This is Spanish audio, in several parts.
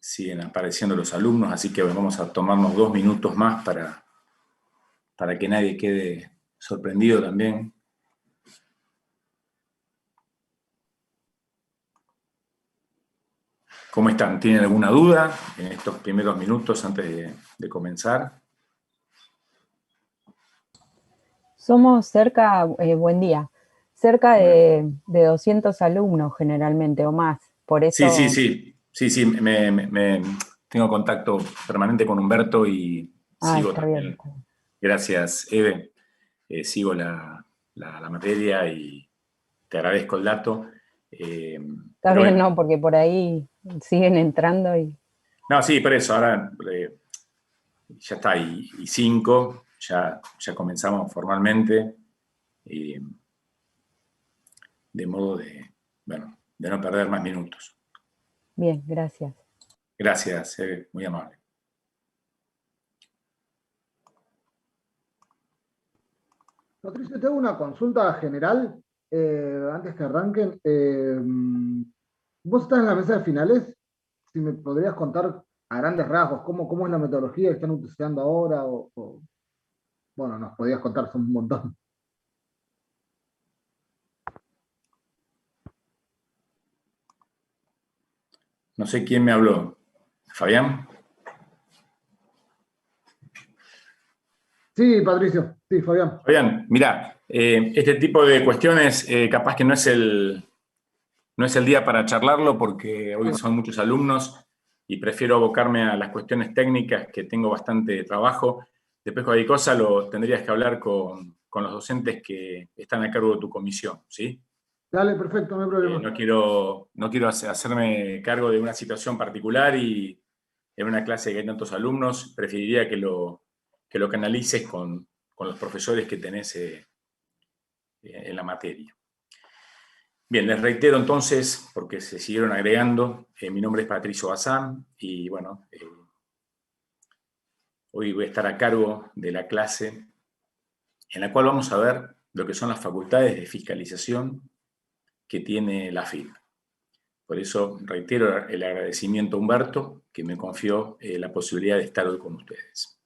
siguen apareciendo los alumnos, así que vamos a tomarnos 2 minutos más para que nadie quede sorprendido también. ¿Cómo están? ¿Tienen alguna duda en estos primeros minutos antes de comenzar? Somos cerca, buen día, cerca de 200 alumnos generalmente o más, por eso... Sí, tengo contacto permanente con Humberto y sigo está también, bien. gracias Eve, sigo la materia y te agradezco el dato. Está bien, bueno, ¿no? Porque por ahí siguen entrando y... No, sí, por eso, ahora ya está, y 5, ya comenzamos formalmente, de modo de no perder más minutos. Bien, gracias. Gracias, muy amable. Patricio, te hago una consulta general antes que arranquen. Vos estás en la mesa de finales, si me podrías contar a grandes rasgos cómo es la metodología que están utilizando ahora, bueno, nos podías contar un montón. No sé quién me habló. ¿Fabián? Sí, Patricio, sí, Fabián. Fabián, mirá, este tipo de cuestiones capaz que no es el día para charlarlo porque hoy son muchos alumnos y prefiero abocarme a las cuestiones técnicas, que tengo bastante trabajo. Después cualquier cosa lo tendrías que hablar con los docentes que están a cargo de tu comisión, ¿sí? Dale, perfecto, no hay problema. No quiero hacerme cargo de una situación particular y en una clase que hay tantos alumnos, preferiría que lo canalices con los profesores que tenés en la materia. Bien, les reitero entonces, porque se siguieron agregando, mi nombre es Patricio Bazán y bueno, hoy voy a estar a cargo de la clase en la cual vamos a ver lo que son las facultades de fiscalización que tiene la FIP. Por eso reitero el agradecimiento a Humberto, que me confió la posibilidad de estar hoy con ustedes.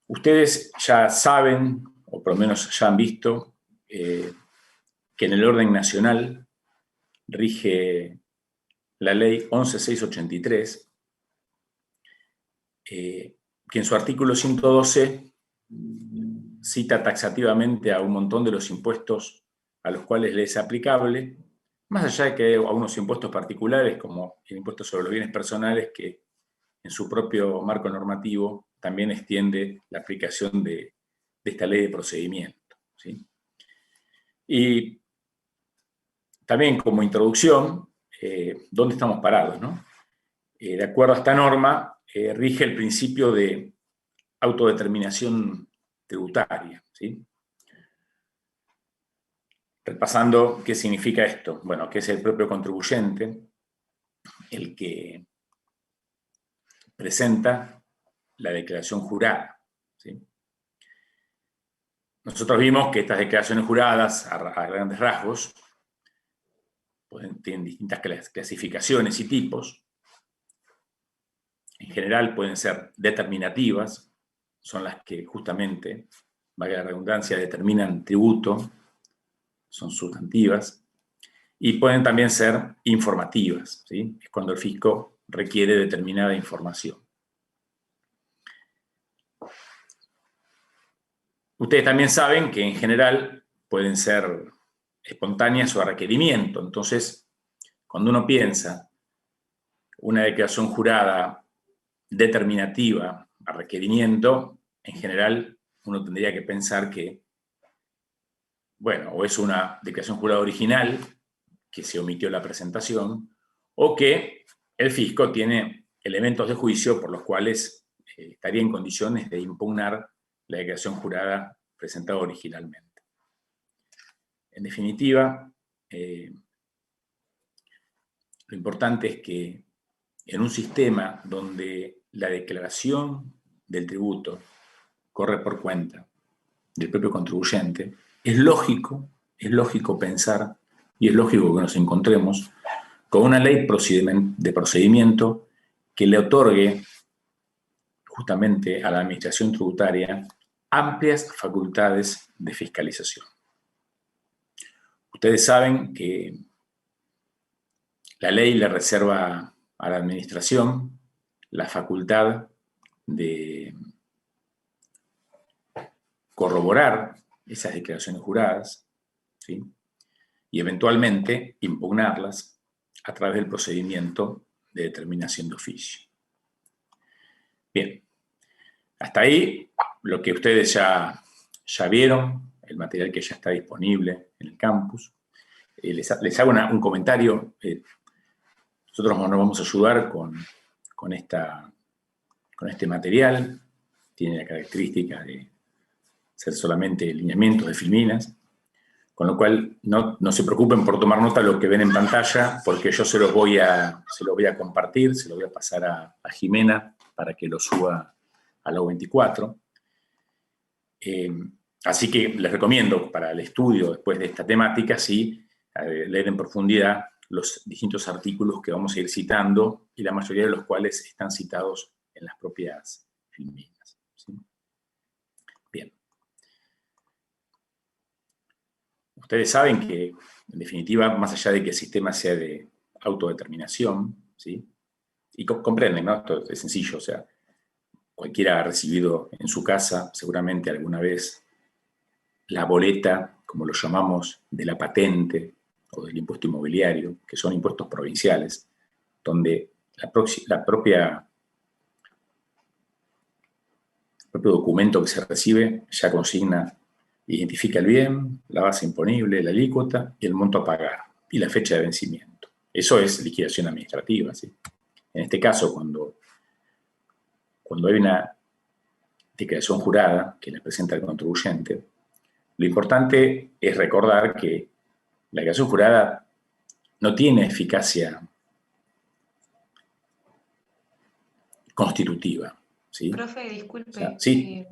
Ustedes ya saben, o por lo menos ya han visto, que en el orden nacional rige la ley 11.683, que en su artículo 112 cita taxativamente a un montón de los impuestos a los cuales le es aplicable, más allá de que hay algunos impuestos particulares, como el impuesto sobre los bienes personales, que en su propio marco normativo también extiende la aplicación de esta ley de procedimiento, ¿sí? Y también como introducción, ¿dónde estamos parados, no? De acuerdo a esta norma, rige el principio de autodeterminación tributaria, ¿sí? Repasando qué significa esto. Bueno, que es el propio contribuyente el que presenta la declaración jurada, ¿sí? Nosotros vimos que estas declaraciones juradas, a grandes rasgos, tienen distintas clasificaciones y tipos. En general pueden ser determinativas, son las que justamente, valga la redundancia, determinan tributo, son sustantivas, y pueden también ser informativas, ¿sí? Es cuando el fisco requiere determinada información. Ustedes también saben que en general pueden ser espontáneas o a requerimiento. Entonces, cuando uno piensa una declaración jurada determinativa a requerimiento, en general uno tendría que pensar que, bueno, o es una declaración jurada original, que se omitió la presentación, o que el fisco tiene elementos de juicio por los cuales estaría en condiciones de impugnar la declaración jurada presentada originalmente. En definitiva, lo importante es que en un sistema donde la declaración del tributo corre por cuenta del propio contribuyente, es lógico pensar, y es lógico que nos encontremos con una ley de procedimiento que le otorgue justamente a la Administración Tributaria amplias facultades de fiscalización. Ustedes saben que la ley le reserva a la Administración la facultad de corroborar esas declaraciones juradas, ¿sí? Y eventualmente impugnarlas a través del procedimiento de determinación de oficio. Bien, hasta ahí lo que ustedes ya vieron, el material que ya está disponible en el campus. Les hago un comentario. Nosotros nos vamos a ayudar con este material. Tiene la característica de ser solamente lineamientos de filminas, con lo cual no se preocupen por tomar nota de lo que ven en pantalla, porque yo se los voy a compartir, se los voy a pasar a Jimena para que lo suba a la U24. Así que les recomiendo para el estudio después de esta temática, sí, leer en profundidad los distintos artículos que vamos a ir citando y la mayoría de los cuales están citados en las propias filminas, ¿sí? Bien. Ustedes saben que, en definitiva, más allá de que el sistema sea de autodeterminación, ¿sí? Y comprenden, ¿no? Esto es sencillo, o sea, cualquiera ha recibido en su casa, seguramente alguna vez, la boleta, como lo llamamos, de la patente o del impuesto inmobiliario, que son impuestos provinciales, donde el propio documento que se recibe ya consigna, identifica el bien, la base imponible, la alícuota y el monto a pagar, y la fecha de vencimiento. Eso es liquidación administrativa, ¿sí? En este caso, cuando hay una declaración jurada que la presenta el contribuyente, lo importante es recordar que la declaración jurada no tiene eficacia constitutiva, ¿sí? Profe, disculpe, O sea, sí.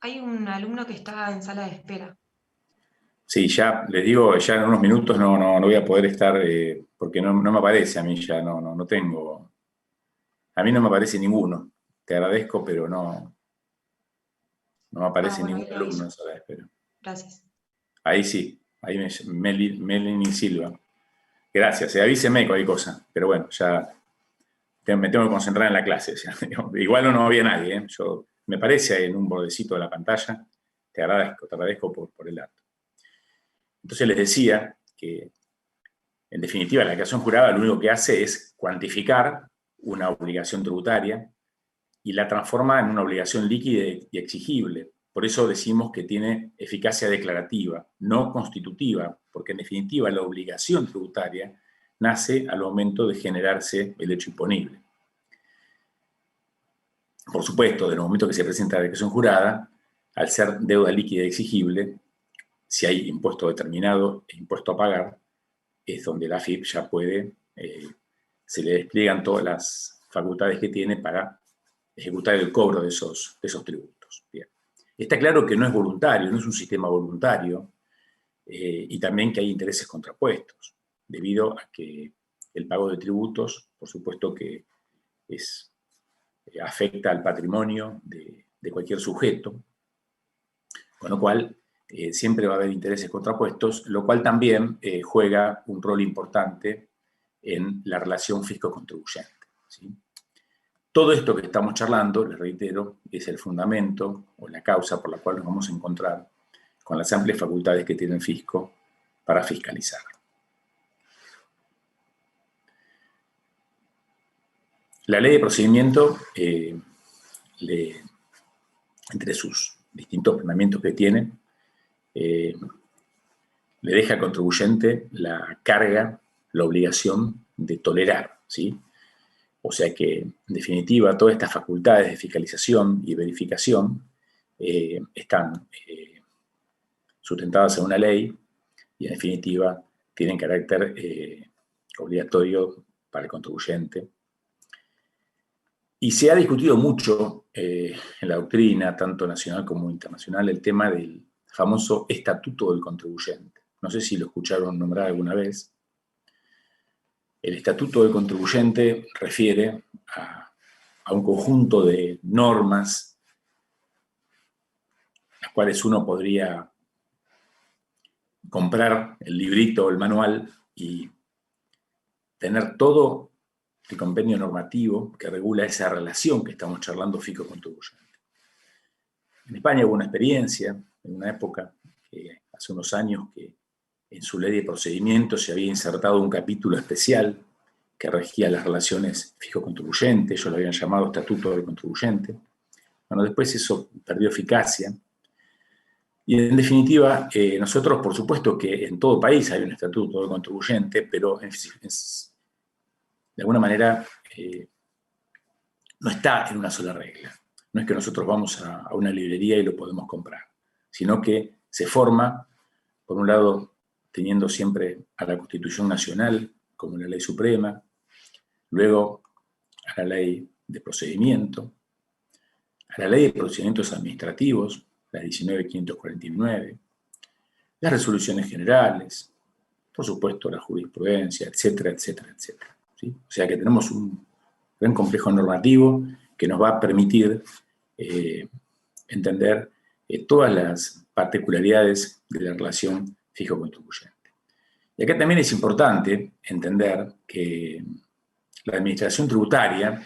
Hay un alumno que está en sala de espera. Sí, ya les digo, ya en unos minutos no voy a poder estar, porque no me aparece a mí ya, no tengo. A mí no me aparece ninguno. Te agradezco, pero no me aparece Bueno, ningún ahí le alumno aviso. en sala de espera. Gracias. Ahí sí, ahí Melanie Silva. Gracias, avíseme cualquier cosa. Pero bueno, ya me tengo que concentrar en la clase. Ya. Igual no había nadie, ¿eh? Me aparece en un bordecito de la pantalla. Te agradezco por el dato. Entonces les decía que, en definitiva, la declaración jurada lo único que hace es cuantificar una obligación tributaria y la transforma en una obligación líquida y exigible. Por eso decimos que tiene eficacia declarativa, no constitutiva, porque en definitiva la obligación tributaria nace al momento de generarse el hecho imponible. Por supuesto, desde el momento que se presenta la declaración jurada, al ser deuda líquida y exigible, si hay impuesto determinado e impuesto a pagar, es donde la AFIP ya puede, se le despliegan todas las facultades que tiene para ejecutar el cobro de esos tributos. Bien. Está claro que no es voluntario, no es un sistema voluntario, y también que hay intereses contrapuestos, debido a que el pago de tributos, por supuesto que afecta al patrimonio de cualquier sujeto, con lo cual siempre va a haber intereses contrapuestos, lo cual también juega un rol importante en la relación fisco-contribuyente, ¿sí? Todo esto que estamos charlando, les reitero, es el fundamento o la causa por la cual nos vamos a encontrar con las amplias facultades que tiene el fisco para fiscalizar. La ley de procedimiento, entre sus distintos ordenamientos que tiene, le deja al contribuyente la carga, la obligación de tolerar, ¿sí? O sea que, en definitiva, todas estas facultades de fiscalización y verificación están sustentadas en una ley y, en definitiva, tienen carácter obligatorio para el contribuyente. Y se ha discutido mucho en la doctrina, tanto nacional como internacional, el tema del famoso Estatuto del Contribuyente. No sé si lo escucharon nombrar alguna vez. El estatuto del contribuyente refiere a un conjunto de normas las cuales uno podría comprar el librito o el manual y tener todo el compendio normativo que regula esa relación que estamos charlando fisco-contribuyente. En España hubo una experiencia, en una época, hace unos años, que en su ley de procedimientos se había insertado un capítulo especial que regía las relaciones fisco-contribuyente, ellos lo habían llamado Estatuto del Contribuyente. Bueno, después eso perdió eficacia. Y en definitiva, nosotros, por supuesto que en todo país hay un Estatuto del Contribuyente, pero de alguna manera no está en una sola regla. No es que nosotros vamos a una librería y lo podemos comprar, sino que se forma, por un lado, teniendo siempre a la Constitución Nacional como la ley suprema, luego a la ley de procedimiento, a la ley de procedimientos administrativos, la 19.549, las resoluciones generales, por supuesto la jurisprudencia, etcétera, etcétera, etcétera. ¿Sí? O sea que tenemos un gran complejo normativo que nos va a permitir entender todas las particularidades de la relación fijo-contribuyente. Y acá también es importante entender que la administración tributaria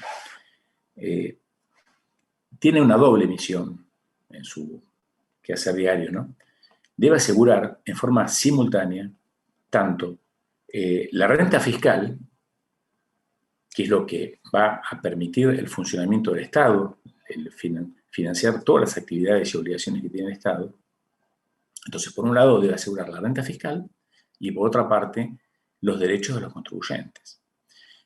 tiene una doble misión en su quehacer diario, ¿no? Debe asegurar en forma simultánea tanto la renta fiscal, que es lo que va a permitir el funcionamiento del Estado, el financiar todas las actividades y obligaciones que tiene el Estado. Entonces, por un lado, debe asegurar la renta fiscal y, por otra parte, los derechos de los contribuyentes.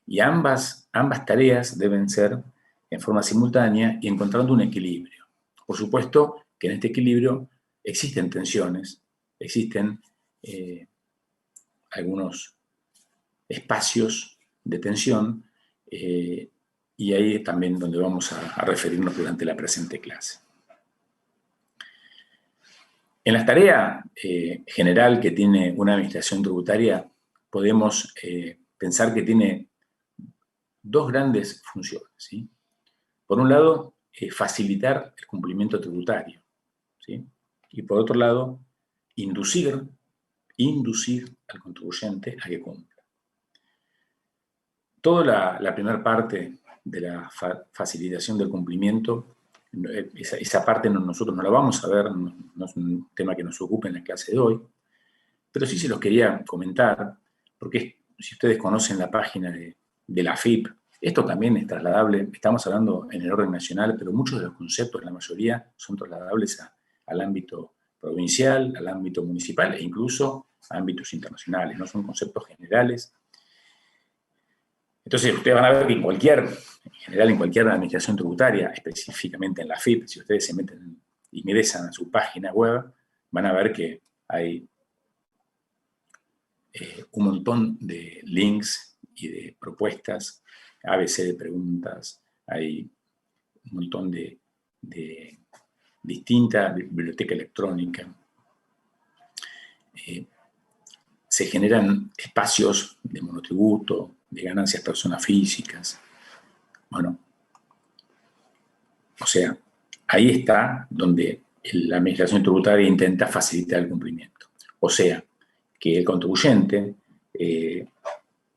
Y ambas tareas deben ser en forma simultánea y encontrando un equilibrio. Por supuesto que en este equilibrio existen tensiones, existen algunos espacios de tensión, y ahí es también donde vamos a referirnos durante la presente clase. En la tarea general que tiene una administración tributaria, podemos pensar que tiene dos grandes funciones, ¿sí? Por un lado, facilitar el cumplimiento tributario, ¿sí? Y por otro lado, inducir al contribuyente a que cumpla. Toda la primera parte de la facilitación del cumplimiento, esa parte nosotros no la vamos a ver, no es un tema que nos ocupe en la clase de hoy, pero sí se los quería comentar, porque si ustedes conocen la página de la AFIP, esto también es trasladable, estamos hablando en el orden nacional, pero muchos de los conceptos, la mayoría, son trasladables al ámbito provincial, al ámbito municipal e incluso a ámbitos internacionales, ¿no? Son conceptos generales. Entonces, ustedes van a ver que en general en cualquier administración tributaria, específicamente en la AFIP, si ustedes se meten y ingresan a su página web, van a ver que hay un montón de links y de propuestas, ABC de preguntas, hay un montón de distinta biblioteca electrónica. Se generan espacios de monotributo, de ganancias personas físicas. Bueno, o sea, ahí está donde la administración tributaria intenta facilitar el cumplimiento. O sea, que el contribuyente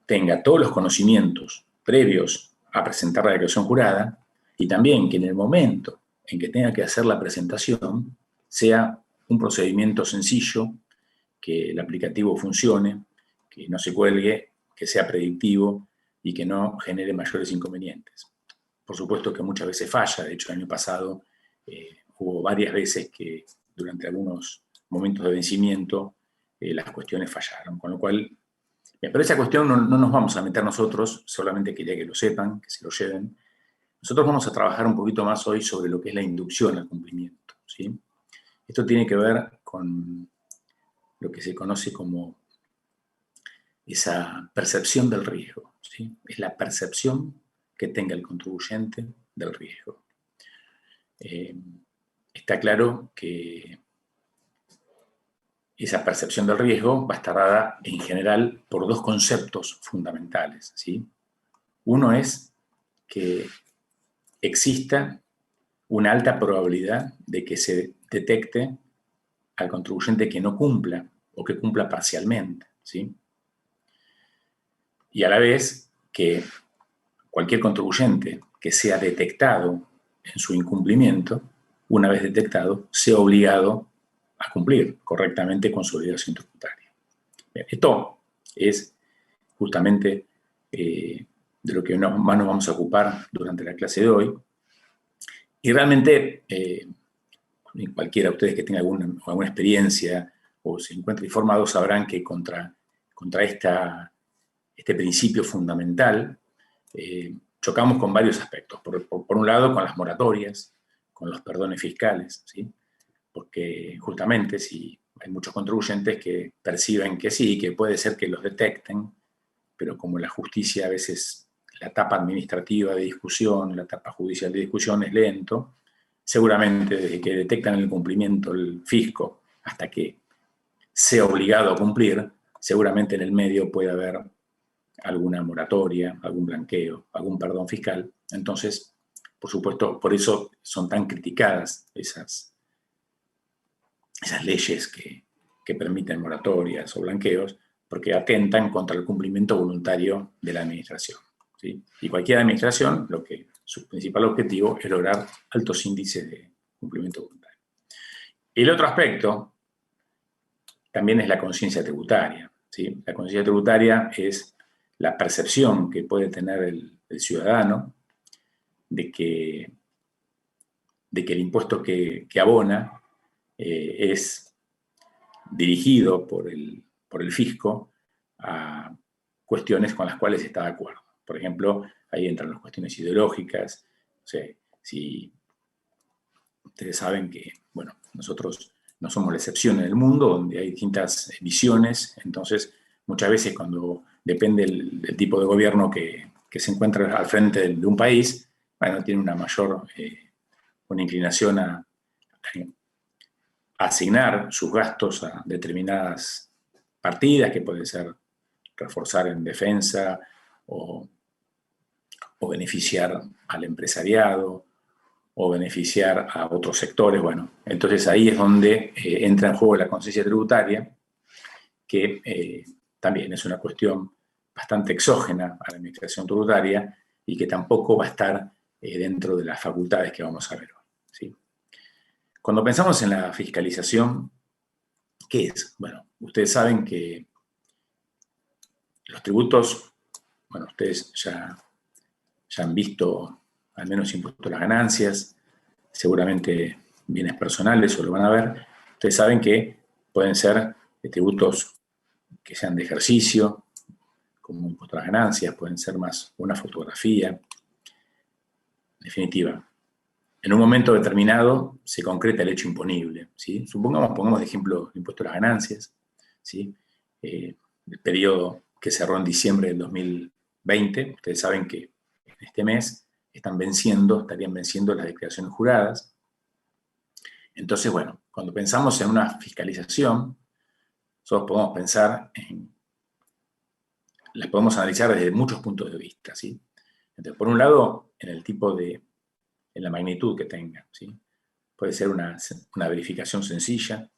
tenga todos los conocimientos previos a presentar la declaración jurada y también que en el momento en que tenga que hacer la presentación sea un procedimiento sencillo, que el aplicativo funcione, que no se cuelgue, que sea predictivo y que no genere mayores inconvenientes. Por supuesto que muchas veces falla, de hecho el año pasado hubo varias veces que durante algunos momentos de vencimiento las cuestiones fallaron, con lo cual, pero esa cuestión no nos vamos a meter nosotros, solamente quería que lo sepan, que se lo lleven. Nosotros vamos a trabajar un poquito más hoy sobre lo que es la inducción al cumplimiento, ¿sí? Esto tiene que ver con lo que se conoce como esa percepción del riesgo, ¿sí? Es la percepción que tenga el contribuyente del riesgo. Está claro que esa percepción del riesgo va a estar dada en general por dos conceptos fundamentales, ¿sí? Uno es que exista una alta probabilidad de que se detecte al contribuyente que no cumpla o que cumpla parcialmente, ¿sí? Y a la vez que cualquier contribuyente que sea detectado en su incumplimiento, una vez detectado, sea obligado a cumplir correctamente con su obligación tributaria. Bien, esto es justamente de lo que más nos vamos a ocupar durante la clase de hoy. Y realmente, cualquiera de ustedes que tenga alguna experiencia o se encuentre informado sabrán que contra este principio fundamental chocamos con varios aspectos. Por un lado, con las moratorias, con los perdones fiscales, ¿sí? Porque justamente si hay muchos contribuyentes que perciben que sí, que puede ser que los detecten, pero como la justicia a veces, la etapa administrativa de discusión, la etapa judicial de discusión es lento, seguramente desde que detectan el cumplimiento el fisco hasta que sea obligado a cumplir, seguramente en el medio puede haber alguna moratoria, algún blanqueo, algún perdón fiscal. Entonces, por supuesto, por eso son tan criticadas esas leyes que permiten moratorias o blanqueos, porque atentan contra el cumplimiento voluntario de la administración, ¿sí? Y cualquier administración, su principal objetivo es lograr altos índices de cumplimiento voluntario. El otro aspecto también es la conciencia tributaria, ¿sí? La conciencia tributaria es la percepción que puede tener el ciudadano de que el impuesto que abona es dirigido por el fisco a cuestiones con las cuales está de acuerdo. Por ejemplo, ahí entran las cuestiones ideológicas. O sea, si ustedes saben que, bueno, nosotros no somos la excepción en el mundo, donde hay distintas visiones, entonces muchas veces cuando depende del tipo de gobierno que se encuentra al frente de un país, bueno, tiene una mayor, una inclinación a asignar sus gastos a determinadas partidas, que puede ser reforzar en defensa o beneficiar al empresariado o beneficiar a otros sectores. Bueno, entonces ahí es donde entra en juego la conciencia tributaria, que también es una cuestión bastante exógena a la administración tributaria y que tampoco va a estar dentro de las facultades que vamos a ver hoy, ¿sí? Cuando pensamos en la fiscalización, ¿qué es? Bueno, ustedes saben que los tributos, bueno, ustedes ya han visto al menos impuesto a las ganancias, seguramente bienes personales o lo van a ver. Ustedes saben que pueden ser tributos que sean de ejercicio, como impuesto a las ganancias, pueden ser más una fotografía. En definitiva, en un momento determinado se concreta el hecho imponible, ¿sí? Pongamos de ejemplo el impuesto a las ganancias, ¿sí? El periodo que cerró en diciembre del 2020, ustedes saben que en este mes estarían venciendo las declaraciones juradas. Entonces, bueno, cuando pensamos en una fiscalización, nosotros podemos pensar las podemos analizar desde muchos puntos de vista, ¿sí? Entonces, por un lado, en la magnitud que tenga, ¿sí? Puede ser una verificación sencilla,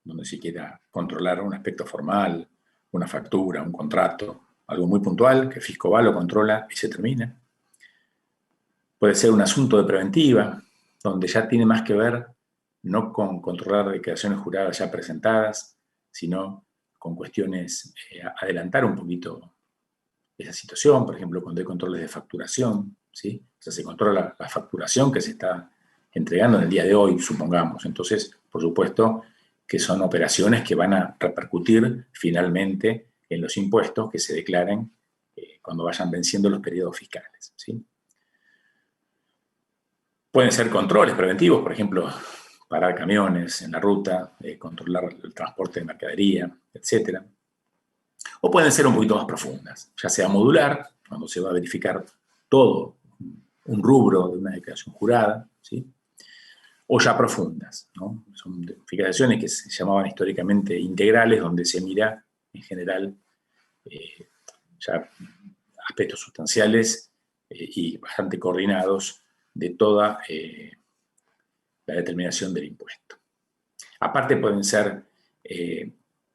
donde se quiera controlar un aspecto formal, una factura, un contrato, algo muy puntual, que el fisco va, lo controla y se termina. Puede ser un asunto de preventiva, donde ya tiene más que ver no con controlar declaraciones juradas ya presentadas, sino con cuestiones, adelantar un poquito esa situación, por ejemplo, cuando hay controles de facturación, ¿sí? O sea, se controla la facturación que se está entregando en el día de hoy, supongamos. Entonces, por supuesto, que son operaciones que van a repercutir finalmente en los impuestos que se declaren cuando vayan venciendo los periodos fiscales, ¿sí? Pueden ser controles preventivos, por ejemplo, parar camiones en la ruta, controlar el transporte de mercadería, etc. O pueden ser un poquito más profundas, ya sea modular, cuando se va a verificar todo un rubro de una declaración jurada, ¿sí? o ya profundas, ¿no? Son fiscalizaciones que se llamaban históricamente integrales, donde se mira en general ya aspectos sustanciales y bastante coordinados de toda la determinación del impuesto. Aparte pueden ser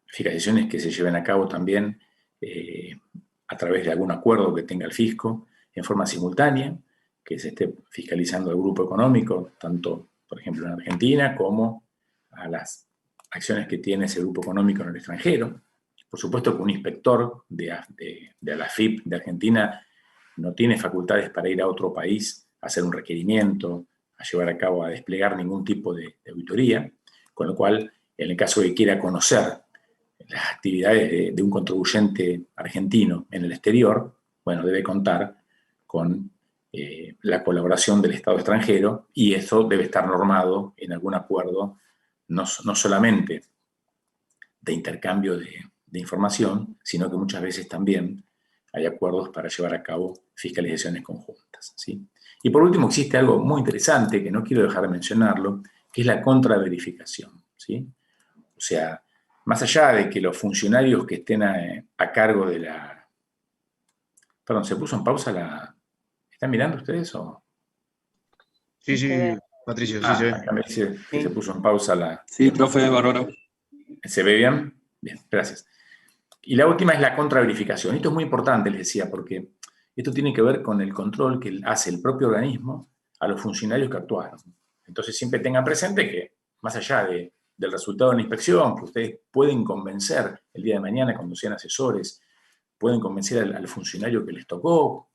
fiscalizaciones que se lleven a cabo también a través de algún acuerdo que tenga el fisco en forma simultánea, que se esté fiscalizando al grupo económico, tanto, por ejemplo, en Argentina, como a las acciones que tiene ese grupo económico en el extranjero. Por supuesto que un inspector de la AFIP de Argentina no tiene facultades para ir a otro país a hacer un requerimiento, a llevar a cabo, a desplegar ningún tipo de auditoría, con lo cual, en el caso de que quiera conocer las actividades de un contribuyente argentino en el exterior, bueno, debe contar con la colaboración del Estado extranjero, y eso debe estar normado en algún acuerdo, no solamente de intercambio de información, sino que muchas veces también hay acuerdos para llevar a cabo fiscalizaciones conjuntas, ¿sí? Y por último existe algo muy interesante que no quiero dejar de mencionarlo, que es la contraverificación, ¿sí? O sea, más allá de que los funcionarios que estén a cargo de la... Perdón, ¿se puso en pausa la... ¿Están mirando ustedes o...? Sí, Sí, se sí, ve. Patricio, sí se ve. Acá me dice que Sí. se puso en pausa la... Sí, profe, bárbaro. ¿Se ve bien? Bien, gracias. Y la última es la contraverificación. Esto es muy importante, les decía, porque esto tiene que ver con el control que hace el propio organismo a los funcionarios que actuaron. Entonces siempre tengan presente que, más allá del resultado de la inspección, que ustedes pueden convencer el día de mañana cuando sean asesores, pueden convencer al funcionario que les tocó,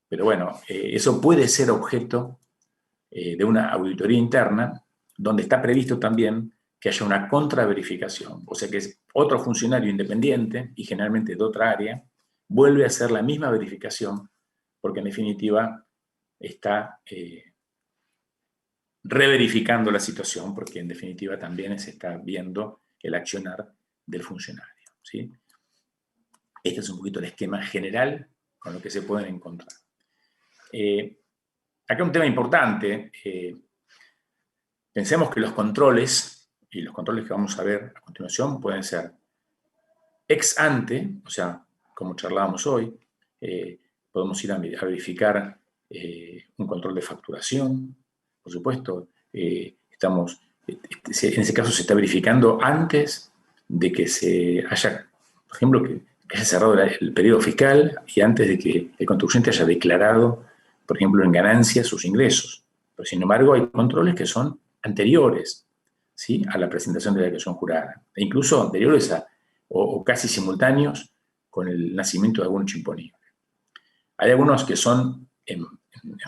pero bueno, eso puede ser objeto de una auditoría interna, donde está previsto también que haya una contraverificación, o sea que es otro funcionario independiente, y generalmente de otra área, vuelve a hacer la misma verificación, porque en definitiva está reverificando la situación, porque en definitiva también se está viendo el accionar del funcionario, ¿sí? Este es un poquito el esquema general con lo que se pueden encontrar. Acá un tema importante. Pensemos que los controles, y los controles que vamos a ver a continuación, pueden ser ex ante, o sea, como charlábamos hoy, podemos ir a verificar un control de facturación, por supuesto. En ese caso se está verificando antes de que se haya, por ejemplo, que haya cerrado el periodo fiscal y antes de que el contribuyente haya declarado, por ejemplo, en ganancias sus ingresos. Pero sin embargo, hay controles que son anteriores, ¿sí?, a la presentación de la declaración jurada, e incluso anteriores o casi simultáneos con el nacimiento de algún hecho imponible. Hay algunos que son en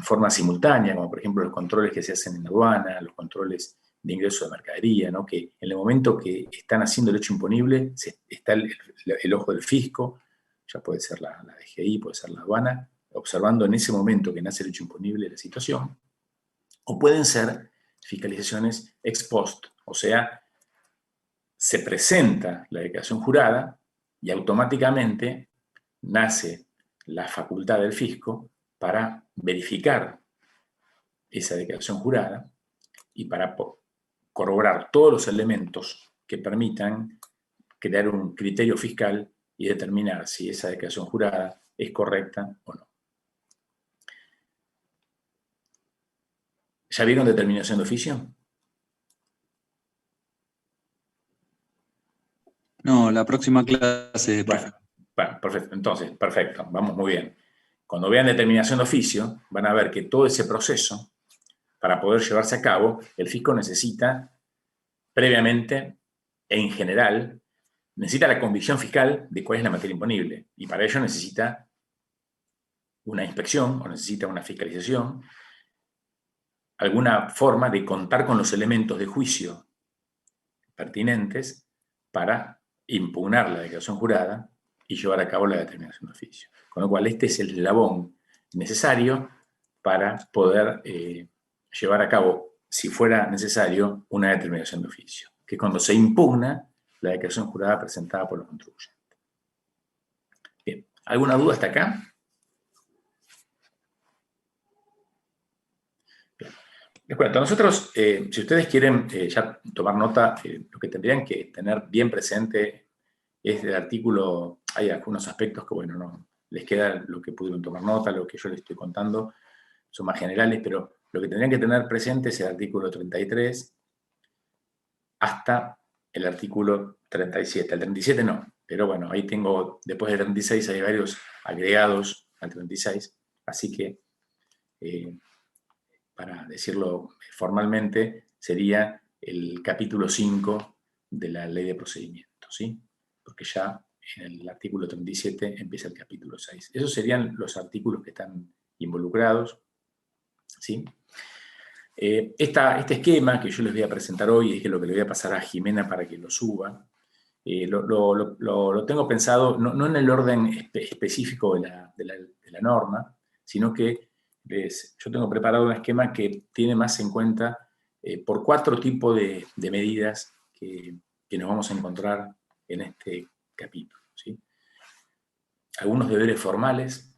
forma simultánea, como por ejemplo los controles que se hacen en la aduana, los controles de ingreso de mercadería, ¿no?, que en el momento que están haciendo el hecho imponible está el ojo del fisco, ya puede ser la DGI, puede ser la aduana, observando en ese momento que nace el hecho imponible la situación, o pueden ser fiscalizaciones ex post, o sea, se presenta la declaración jurada y automáticamente nace la facultad del fisco para verificar esa declaración jurada y para corroborar todos los elementos que permitan crear un criterio fiscal y determinar si esa declaración jurada es correcta o no. ¿Ya vieron determinación de oficio? No, la próxima clase, profe. Bueno, perfecto. Entonces, perfecto, vamos muy bien. Cuando vean determinación de oficio, van a ver que todo ese proceso, para poder llevarse a cabo, el fisco necesita previamente, en general, necesita la convicción fiscal de cuál es la materia imponible, y para ello necesita una inspección o necesita una fiscalización, alguna forma de contar con los elementos de juicio pertinentes para impugnar la declaración jurada y llevar a cabo la determinación de oficio. Con lo cual, este es el eslabón necesario para poder llevar a cabo, si fuera necesario, una determinación de oficio, que es cuando se impugna la declaración jurada presentada por los contribuyentes. Bien, ¿alguna duda hasta acá? Bien. Les cuento, nosotros, si ustedes quieren ya tomar nota, lo que tendrían que tener bien presente es el artículo. Hay algunos aspectos que, bueno, no les queda lo que pudieron tomar nota, lo que yo les estoy contando, son más generales, pero lo que tendrían que tener presente es el artículo 33 hasta el artículo 37. El 37 no, pero bueno, ahí tengo, después del 36 hay varios agregados al 36, así que, para decirlo formalmente, sería el capítulo 5 de la ley de procedimiento, ¿sí? Porque ya en el artículo 37 empieza el capítulo 6. Esos serían los artículos que están involucrados, ¿sí? Este esquema que yo les voy a presentar hoy, es que lo que le voy a pasar a Jimena para que lo suba, lo tengo pensado no en el orden específico de la norma, sino que yo tengo preparado un esquema que tiene más en cuenta por 4 tipos de medidas que nos vamos a encontrar en este capítulo, ¿sí? Algunos deberes formales,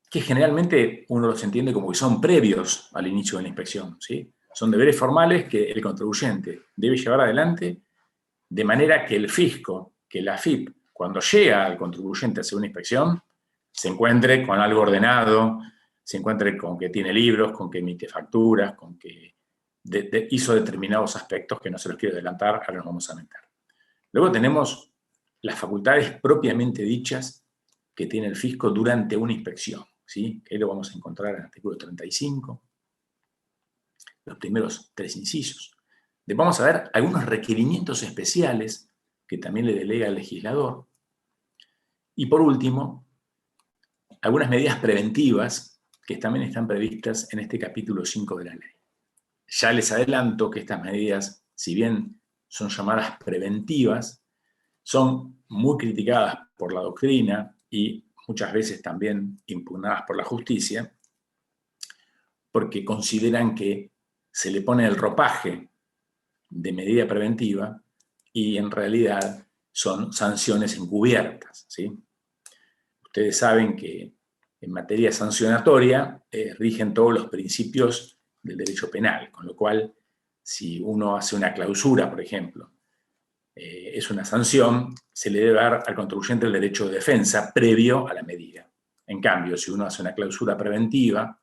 que generalmente uno los entiende como que son previos al inicio de la inspección, ¿sí? Son deberes formales que el contribuyente debe llevar adelante de manera que el fisco, que la AFIP, cuando llega al contribuyente a hacer una inspección, se encuentre con algo ordenado, se encuentre con que tiene libros, con que emite facturas, con que hizo determinados aspectos que no se los quiero adelantar, ahora nos vamos a meter. Luego tenemos las facultades propiamente dichas que tiene el fisco durante una inspección, ¿sí? Que ahí lo vamos a encontrar en el artículo 35, los primeros 3 incisos. Vamos a ver algunos requerimientos especiales que también le delega el legislador. Y por último, algunas medidas preventivas que también están previstas en este capítulo 5 de la ley. Ya les adelanto que estas medidas, si bien son llamadas preventivas, son muy criticadas por la doctrina y muchas veces también impugnadas por la justicia, porque consideran que se le pone el ropaje de medida preventiva y en realidad son sanciones encubiertas, ¿sí? Ustedes saben que en materia sancionatoria rigen todos los principios del derecho penal, con lo cual si uno hace una clausura, por ejemplo, es una sanción, se le debe dar al contribuyente el derecho de defensa previo a la medida. En cambio, si uno hace una clausura preventiva,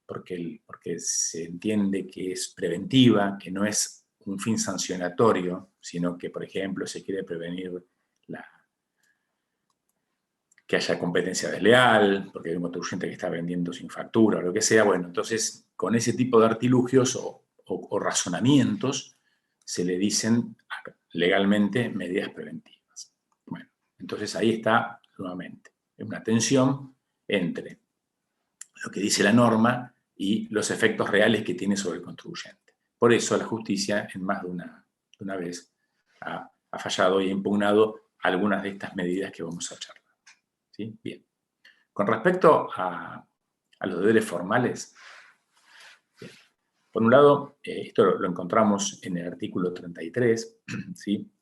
porque se entiende que es preventiva, que no es un fin sancionatorio, sino que, por ejemplo, se quiere prevenir que haya competencia desleal, porque hay un contribuyente que está vendiendo sin factura o lo que sea. Bueno, entonces, con ese tipo de artilugios o razonamientos, se le dicen legalmente medidas preventivas. Bueno, entonces ahí está nuevamente una tensión entre lo que dice la norma y los efectos reales que tiene sobre el contribuyente. Por eso la justicia en más de una vez ha fallado y ha impugnado algunas de estas medidas que vamos a charlar, ¿sí? Bien. Con respecto a los deberes formales, bien. Por un lado, esto lo encontramos en el artículo 33, ¿sí?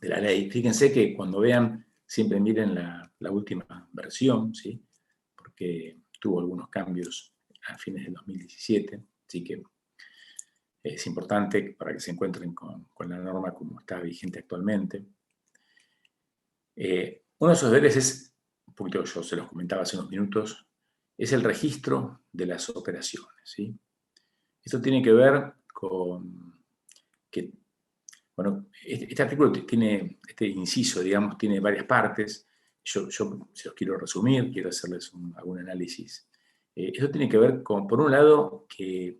De la ley. Fíjense que cuando vean, siempre miren la última versión, ¿sí? Porque tuvo algunos cambios a fines del 2017, así que es importante para que se encuentren con la norma como está vigente actualmente. Uno de esos deberes es, un poquito yo se los comentaba hace unos minutos, es el registro de las operaciones, ¿sí? Esto tiene que ver con que, bueno, este artículo tiene, este inciso, digamos, tiene varias partes. Yo se los quiero resumir, quiero hacerles algún análisis. Eso tiene que ver con, por un lado, que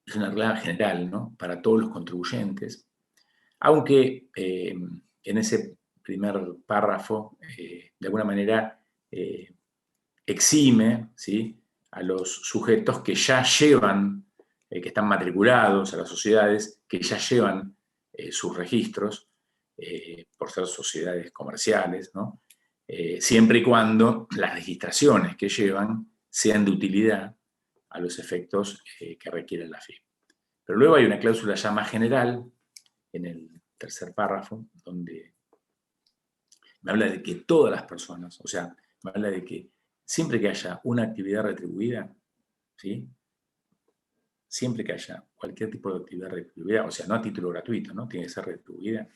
es una regla general, ¿no? Para todos los contribuyentes, aunque en ese primer párrafo, de alguna manera, exime, ¿sí?, a los sujetos que ya llevan, que están matriculados a las sociedades, que ya llevan sus registros, por ser sociedades comerciales, ¿no? Siempre y cuando las registraciones que llevan sean de utilidad a los efectos que requiere la FIP. Pero luego hay una cláusula ya más general, en el tercer párrafo, donde me habla de que todas las personas, o sea, me habla de que siempre que haya una actividad retribuida, ¿sí?, siempre que haya cualquier tipo de actividad retribuida, o sea, no a título gratuito, ¿no? Tiene que ser retribuida,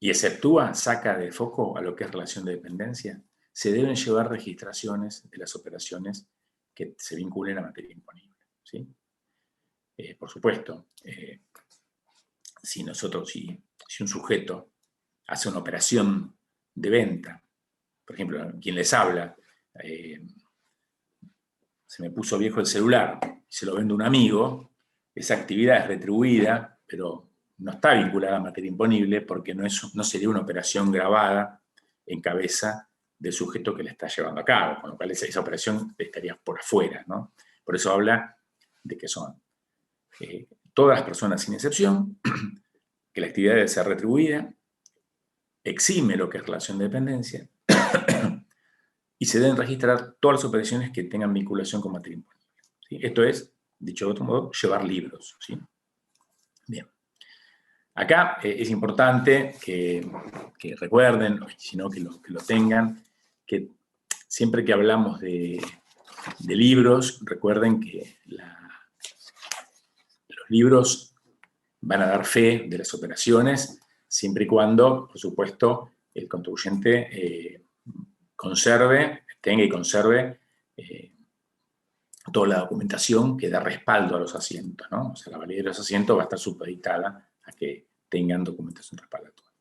y exceptúa, saca de foco a lo que es relación de dependencia, se deben llevar registraciones de las operaciones que se vinculen a materia imponible, ¿sí? Por supuesto, si un sujeto hace una operación de venta, por ejemplo, quien les habla, se me puso viejo el celular y se lo vende a un amigo, esa actividad es retribuida, pero no está vinculada a materia imponible porque no sería una operación grabada en cabeza del sujeto que la está llevando a cabo, con lo cual esa operación estaría por afuera, ¿no? Por eso habla de que son todas las personas sin excepción, que la actividad debe ser retribuida, exime lo que es relación de dependencia y se deben registrar todas las operaciones que tengan vinculación con materia imponible, ¿sí? Esto es, dicho de otro modo, llevar libros, ¿sí? Bien. Acá es importante que recuerden, si no que lo tengan, que siempre que hablamos de libros, recuerden que los libros van a dar fe de las operaciones, siempre y cuando, por supuesto, el contribuyente tenga y conserve toda la documentación que da respaldo a los asientos, ¿no? O sea, la validez de los asientos va a estar supeditada a que tengan documentación respaldatoria.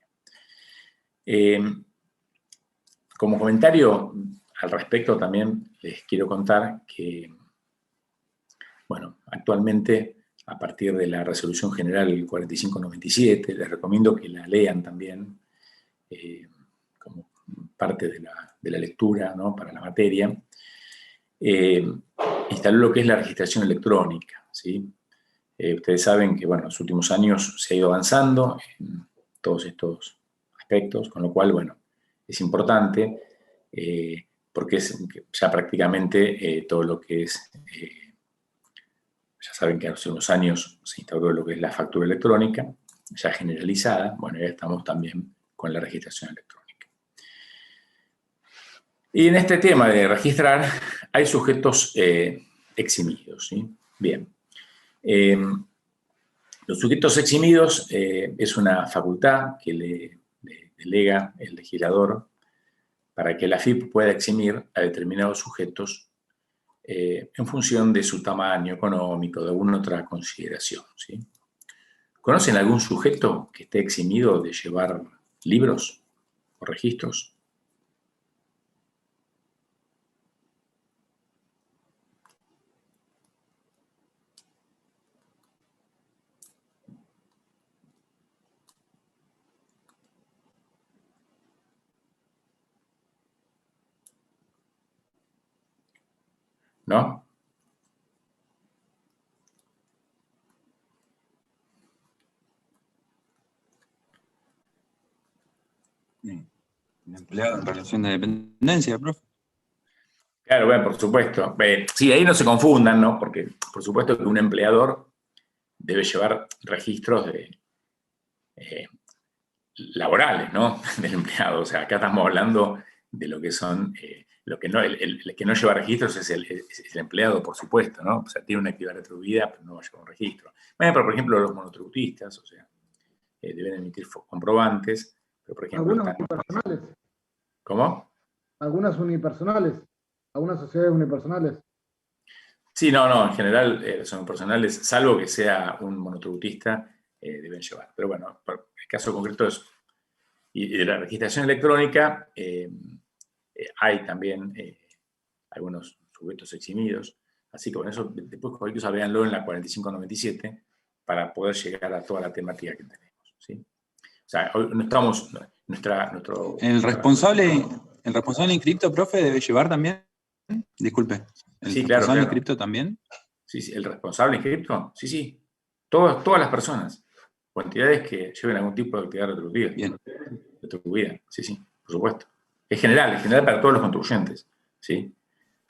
Como comentario al respecto también les quiero contar que, bueno, actualmente a partir de la Resolución General 4597, les recomiendo que la lean también como parte de la lectura, ¿no? Para la materia, instaló lo que es la registración electrónica, ¿sí? Ustedes saben que, bueno, en los últimos años se ha ido avanzando en todos estos aspectos, con lo cual, bueno, es importante porque es ya prácticamente todo lo que es, ya saben que hace unos años se instauró lo que es la factura electrónica, ya generalizada, bueno, ya estamos también con la registración electrónica. Y en este tema de registrar hay sujetos eximidos, ¿sí? Bien. Los sujetos eximidos es una facultad que le delega el legislador para que la AFIP pueda eximir a determinados sujetos en función de su tamaño económico, de alguna otra consideración, ¿sí? ¿Conocen algún sujeto que esté eximido de llevar libros o registros? ¿No? Un empleado en relación de dependencia, profe. Claro, bueno, por supuesto. Sí, ahí no se confundan, ¿no? Porque, por supuesto, que un empleador debe llevar registros laborales, ¿no? Del empleado. O sea, acá estamos hablando de lo que son, lo que no, el que no lleva registros es el empleado, por supuesto, ¿no? O sea, tiene una actividad retribuida, pero no va a llevar un registro. Bueno, pero por ejemplo, los monotributistas, o sea, deben emitir comprobantes, pero por ejemplo... Algunas unipersonales. ¿Cómo? Algunas unipersonales. Algunas sociedades unipersonales. Sí, no, en general son personales, salvo que sea un monotributista, deben llevar. Pero bueno, el caso concreto es, y de la registración electrónica, hay también algunos sujetos eximidos, así que con eso, después cualquier cosa véanlo en la 4597 para poder llegar a toda la temática que tenemos, ¿sí? O sea, hoy no estamos, ¿El responsable en cripto, profe, debe llevar también? Disculpe. ¿El Sí, responsable claro. en cripto también? Sí, el responsable en cripto, sí. Todas las personas o entidades que lleven algún tipo de actividad retributiva. Bien. Retribuida, sí, por supuesto. Es general para todos los contribuyentes, ¿sí?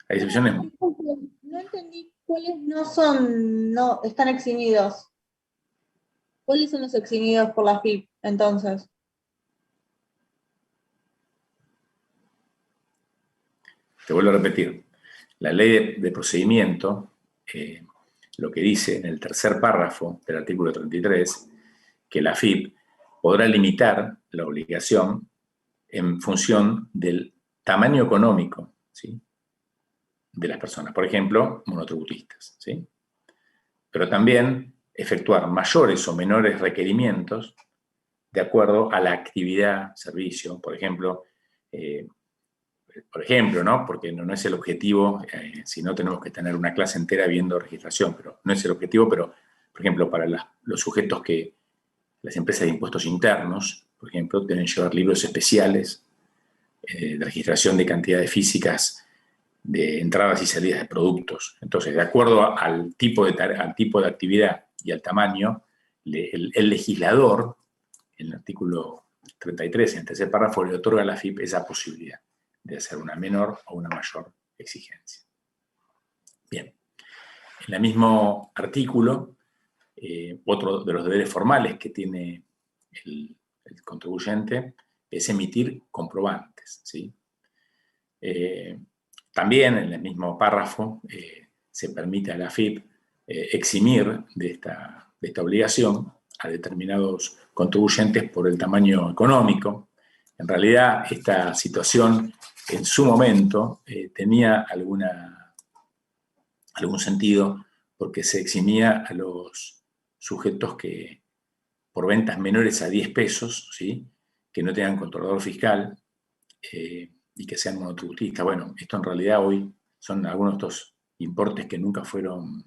Hay excepciones. No entendí cuáles no están eximidos. ¿Cuáles son los eximidos por la AFIP, entonces? Te vuelvo a repetir. La ley de procedimiento lo que dice en el tercer párrafo del artículo 33, que la AFIP podrá limitar la obligación en función del tamaño económico, ¿sí?, de las personas, por ejemplo, monotributistas, ¿sí? Pero también efectuar mayores o menores requerimientos de acuerdo a la actividad, servicio, por ejemplo, ¿no? Porque no es el objetivo, si no tenemos que tener una clase entera viendo registración, pero no es el objetivo, pero, por ejemplo, para los sujetos que las empresas de impuestos internos, por ejemplo, deben llevar libros especiales de registración de cantidades físicas de entradas y salidas de productos. Entonces, de acuerdo al tipo de actividad y al tamaño, el legislador, en el artículo 33, en el tercer párrafo, le otorga a la AFIP esa posibilidad de hacer una menor o una mayor exigencia. Bien. En el mismo artículo, otro de los deberes formales que tiene el contribuyente es emitir comprobantes, ¿sí? También en el mismo párrafo se permite a la AFIP eximir de esta obligación a determinados contribuyentes por el tamaño económico. En realidad, esta situación en su momento tenía algún sentido porque se eximía a los sujetos que por ventas menores a 10 pesos, ¿sí?, que no tengan controlador fiscal, y que sean monotributistas. Bueno, esto en realidad hoy son algunos de estos importes que nunca fueron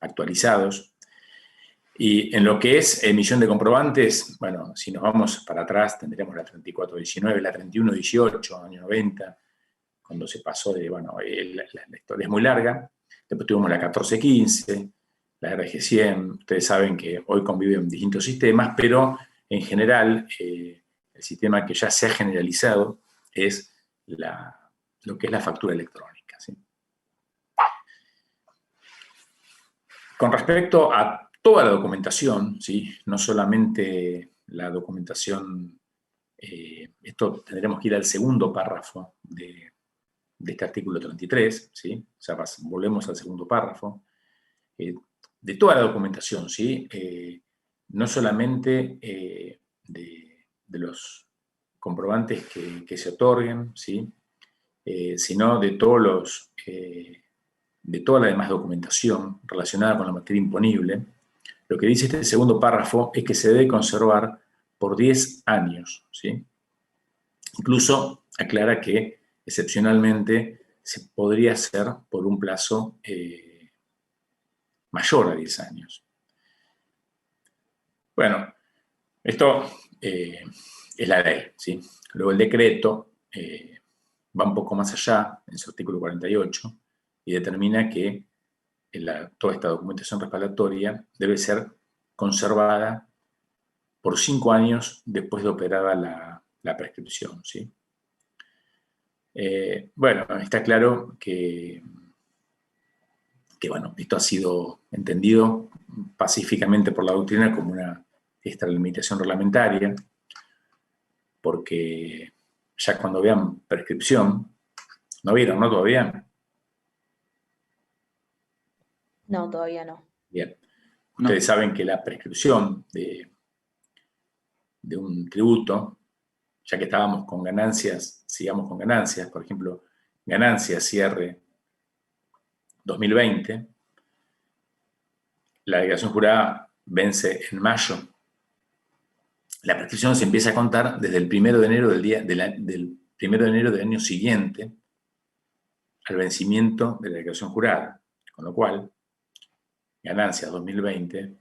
actualizados. Y en lo que es emisión de comprobantes, bueno, si nos vamos para atrás, tendríamos la 3419, la 3118, año 90, cuando se pasó de, bueno, la historia es muy larga. Después tuvimos la 1415, la RG100. Ustedes saben que hoy conviven distintos sistemas, pero en general el sistema que ya se ha generalizado es lo que es la factura electrónica, ¿sí? Con respecto a toda la documentación, ¿sí?, no solamente la documentación, esto tendremos que ir al segundo párrafo de este artículo 33, ¿sí? O sea, volvemos al segundo párrafo. De toda la documentación, ¿sí? No solamente de los comprobantes que se otorguen, ¿sí?, sino de toda la demás documentación relacionada con la materia imponible. Lo que dice este segundo párrafo es que se debe conservar por 10 años, ¿sí? Incluso aclara que excepcionalmente se podría hacer por un plazo mayor a 10 años. Bueno, esto es la ley, ¿sí? Luego el decreto va un poco más allá, en su artículo 48, y determina que toda esta documentación respaldatoria debe ser conservada por 5 años después de operada la prescripción, ¿sí? Bueno, está claro que bueno, esto ha sido entendido pacíficamente por la doctrina como una extralimitación reglamentaria, porque ya cuando vean prescripción, ¿no vieron, no, todavía? No, todavía no. Bien. Ustedes saben que la prescripción de un tributo, ya que estábamos con ganancias, sigamos con ganancias, por ejemplo, ganancias cierre 2020, la declaración jurada vence en mayo. La prescripción se empieza a contar desde el 1 de enero del 1 de enero del año siguiente al vencimiento de la declaración jurada, con lo cual ganancias 2020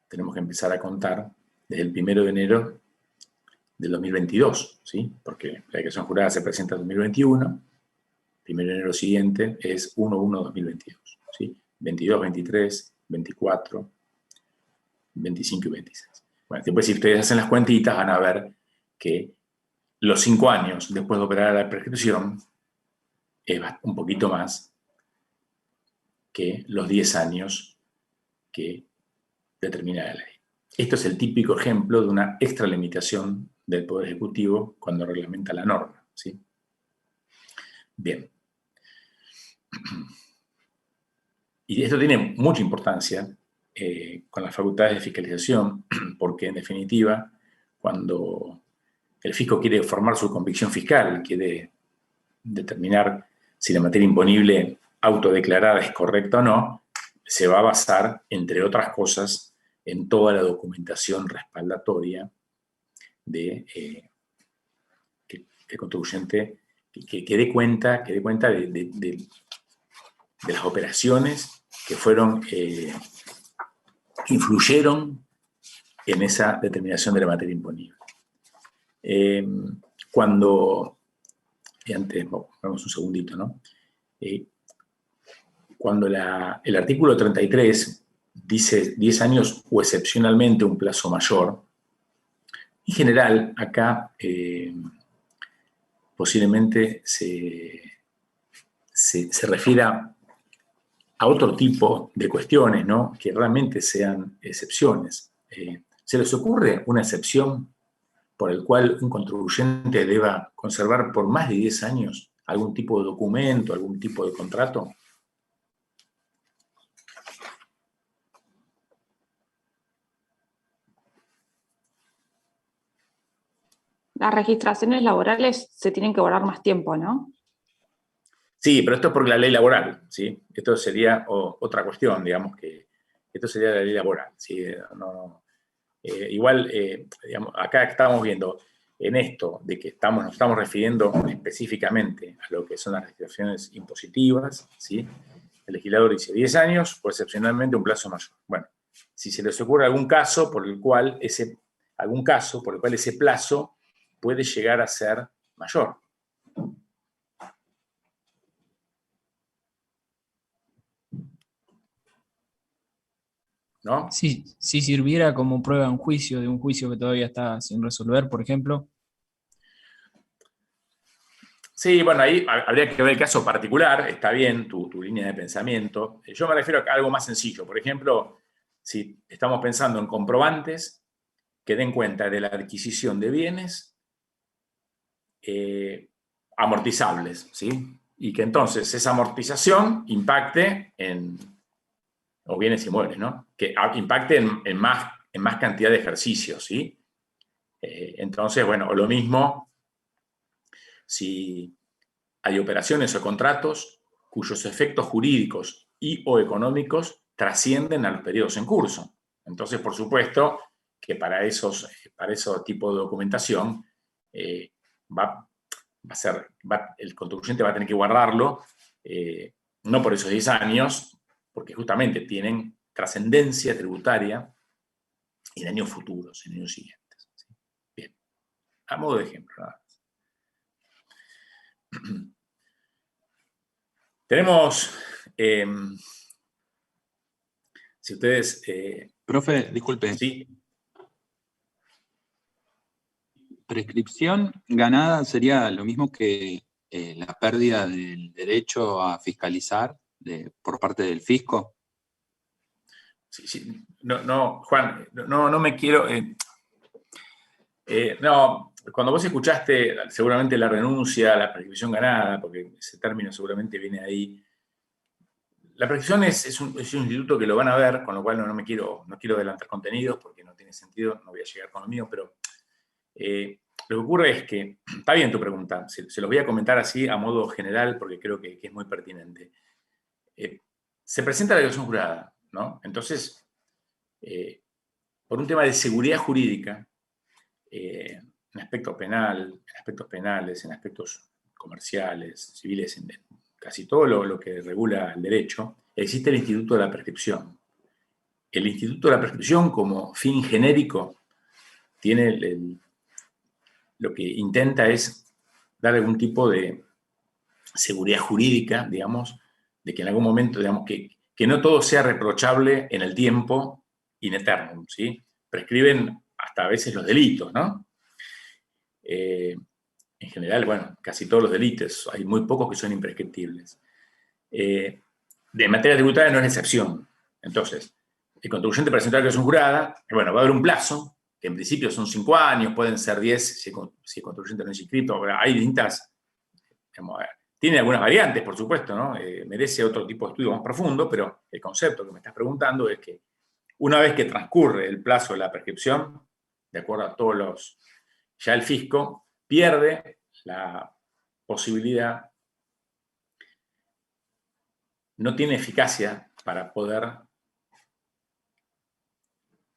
tenemos que empezar a contar desde el 1 de enero del 2022, ¿sí? Porque la declaración jurada se presenta en 2021, 1 de enero siguiente es 1/1/2022, ¿sí? 22, 23, 24, 25 y 26. Bueno, después si ustedes hacen las cuentitas van a ver que los 5 años después de operar la prescripción es un poquito más que los 10 años que determina la ley. Esto es el típico ejemplo de una extralimitación del Poder Ejecutivo cuando reglamenta la norma, ¿sí? Bien. Y esto tiene mucha importancia con las facultades de fiscalización, porque en definitiva, cuando el fisco quiere formar su convicción fiscal, quiere determinar si la materia imponible autodeclarada es correcta o no, se va a basar, entre otras cosas, en toda la documentación respaldatoria de que el contribuyente que dé cuenta de las operaciones que fueron, que influyeron en esa determinación de la materia imponible. Antes, vamos un segundito, ¿no? Cuando el artículo 33 dice 10 años o excepcionalmente un plazo mayor, en general, acá posiblemente se refiera a otro tipo de cuestiones, ¿no? Que realmente sean excepciones. ¿Se les ocurre una excepción por el cual un contribuyente deba conservar por más de 10 años algún tipo de documento, algún tipo de contrato? Las registraciones laborales se tienen que guardar más tiempo, ¿no? Sí, pero esto es por la ley laboral, ¿sí? Esto sería otra cuestión, digamos que esto sería la ley laboral, ¿sí? Igual, digamos, acá estamos viendo en esto de que nos estamos refiriendo específicamente a lo que son las registraciones impositivas, ¿sí? El legislador dice 10 años o excepcionalmente un plazo mayor. Bueno, si se les ocurre algún caso por el cual ese plazo puede llegar a ser mayor. ¿No? Sí, si sirviera como prueba en juicio, de un juicio que todavía está sin resolver, por ejemplo. Sí, bueno, ahí habría que ver el caso particular, está bien tu línea de pensamiento. Yo me refiero a algo más sencillo. Por ejemplo, si estamos pensando en comprobantes que den cuenta de la adquisición de bienes amortizables, ¿sí? Y que entonces esa amortización impacte o bienes inmuebles, ¿no? Que impacte en más cantidad de ejercicios, ¿sí? Entonces, bueno, lo mismo si hay operaciones o contratos cuyos efectos jurídicos y o económicos trascienden a los periodos en curso. Entonces, por supuesto, que para esos tipos de documentación el contribuyente va a tener que guardarlo, no por esos 10 años, porque justamente tienen trascendencia tributaria en años futuros, en años siguientes. ¿Sí? Bien, a modo de ejemplo, nada más. Tenemos, si ustedes... Profe, disculpe. Sí. Prescripción ganada sería lo mismo que la pérdida del derecho a fiscalizar por parte del fisco. Sí. No, Juan, no me quiero... no, cuando vos escuchaste seguramente la renuncia, la prescripción ganada, porque ese término seguramente viene ahí. La prescripción es un instituto que lo van a ver, con lo cual no quiero adelantar contenidos porque no tiene sentido, no voy a llegar con lo mío, pero lo que ocurre es que, está bien tu pregunta, se los voy a comentar así a modo general porque creo que es muy pertinente. Se presenta la declaración jurada, ¿no? Entonces, por un tema de seguridad jurídica, en aspectos penales, en aspectos comerciales, civiles, en casi todo lo que regula el derecho, existe el Instituto de la Prescripción. El Instituto de la Prescripción, como fin genérico, tiene lo que intenta es dar algún tipo de seguridad jurídica, digamos, de que en algún momento, digamos, que no todo sea reprochable en el tiempo in eternum, ¿sí? Prescriben hasta a veces los delitos, ¿no? En general, bueno, casi todos los delitos, hay muy pocos que son imprescriptibles. De materia tributaria no es excepción. Entonces, el contribuyente presenta la declaración jurada, bueno, va a haber un plazo, que en principio son 5 años, pueden ser 10 si el contribuyente no es inscrito, hay distintas, digamos, Tiene algunas variantes, por supuesto, ¿no? Merece otro tipo de estudio más profundo, pero el concepto que me estás preguntando es que una vez que transcurre el plazo de la prescripción, de acuerdo a todos los... ya el fisco pierde la posibilidad, no tiene eficacia para poder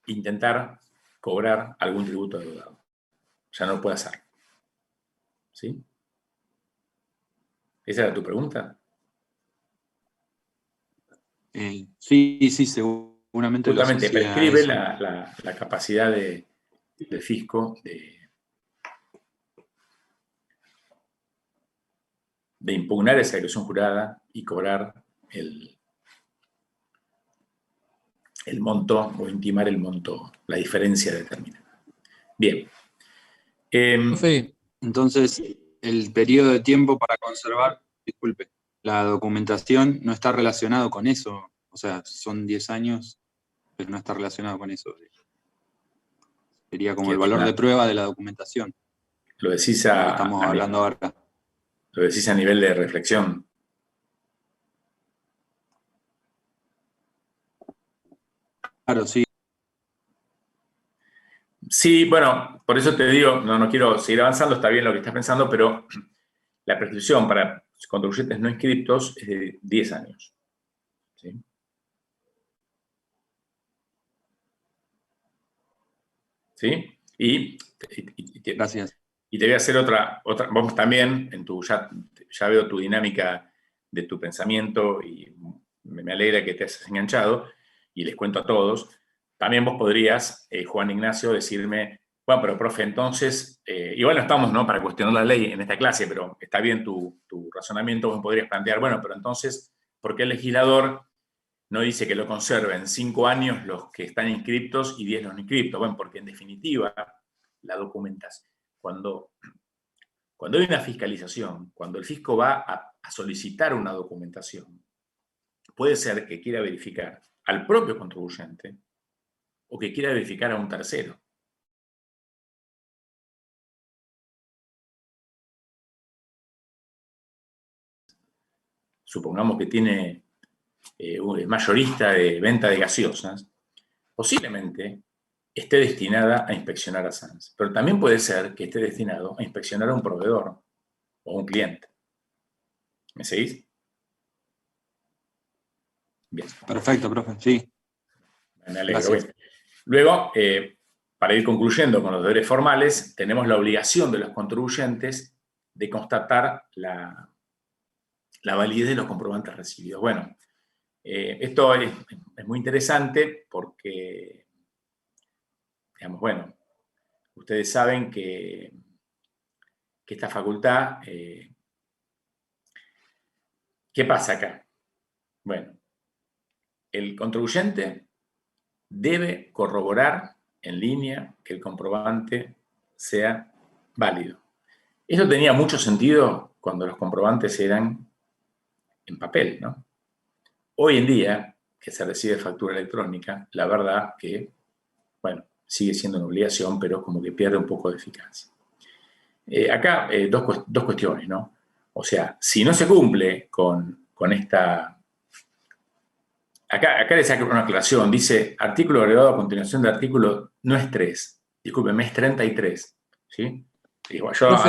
intentar cobrar algún tributo adeudado. Ya no lo puede hacer. ¿Sí? ¿Esa era tu pregunta? Sí, seguramente lo Justamente asocié a prescribe eso. la capacidad del fisco de impugnar esa declaración jurada y cobrar el monto o intimar el monto, la diferencia determinada. Bien. Profe, Entonces, el periodo de tiempo para conservar, disculpe, la documentación no está relacionado con eso. O sea, son 10 años, pero no está relacionado con eso. Sería como el valor de prueba de la documentación. Lo decís Lo que estamos hablando ahora. Lo decís a nivel de reflexión. Claro, sí. Sí, bueno, por eso te digo, no quiero seguir avanzando, está bien lo que estás pensando, pero la prescripción para contribuyentes no inscriptos es de 10 años. ¿Sí? ¿Sí? Gracias. Y te voy a hacer otra, vamos también, ya veo tu dinámica de tu pensamiento y me alegra que te hayas enganchado y les cuento a todos. También vos podrías, Juan Ignacio, decirme, bueno, pero profe, entonces, igual no estamos, ¿no?, para cuestionar la ley en esta clase, pero está bien tu razonamiento, vos podrías plantear, bueno, pero entonces, ¿por qué el legislador no dice que lo conserven 5 años los que están inscriptos y 10 los no inscriptos? Bueno, porque en definitiva, la documentación, cuando hay una fiscalización, cuando el fisco va a solicitar una documentación, puede ser que quiera verificar al propio contribuyente o que quiera verificar a un tercero. Supongamos que es mayorista de venta de gaseosas, posiblemente esté destinada a inspeccionar a SANS, pero también puede ser que esté destinado a inspeccionar a un proveedor o a un cliente. ¿Me seguís? Bien. Perfecto, profe, sí. Me alegro. Bien. Luego, para ir concluyendo con los deberes formales, tenemos la obligación de los contribuyentes de constatar la validez de los comprobantes recibidos. Bueno, esto es muy interesante porque, digamos, bueno, ustedes saben que esta facultad, ¿qué pasa acá? Bueno, el contribuyente debe corroborar en línea que el comprobante sea válido. Eso tenía mucho sentido cuando los comprobantes eran en papel, ¿no? Hoy en día, que se recibe factura electrónica, la verdad que, bueno, sigue siendo una obligación, pero como que pierde un poco de eficacia. Acá, dos cuestiones, ¿no? O sea, si no se cumple con esta... Acá les saco una aclaración, dice artículo agregado a continuación del artículo, no es 3, discúlpeme, es 33, ¿sí? Digo, yo profe,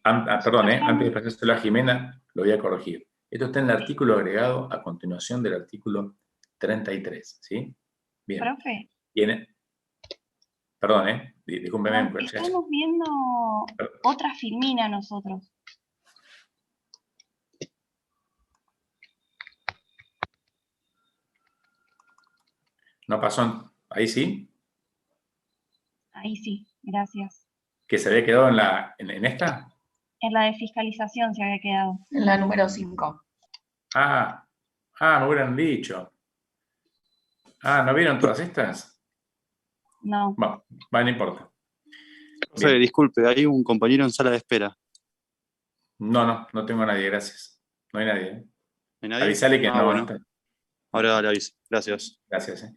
antes de pasárselo a Jimena, lo voy a corregir. Esto está en el artículo agregado a continuación del artículo 33, ¿sí? Bien. Profe. Perdón, discúlpeme. Estamos viendo otra filmina nosotros. ¿No pasó? ¿Ahí sí? Ahí sí, gracias. ¿Que se había quedado en esta? En la de fiscalización se había quedado. En la número 5. Me hubieran dicho. ¿No vieron todas estas? No. Bueno, no importa. Profe, disculpe, hay un compañero en sala de espera. No tengo a nadie, gracias. No hay nadie. ¿No hay nadie? Avisale que no. Bueno. Ahora le aviso. Gracias. Gracias.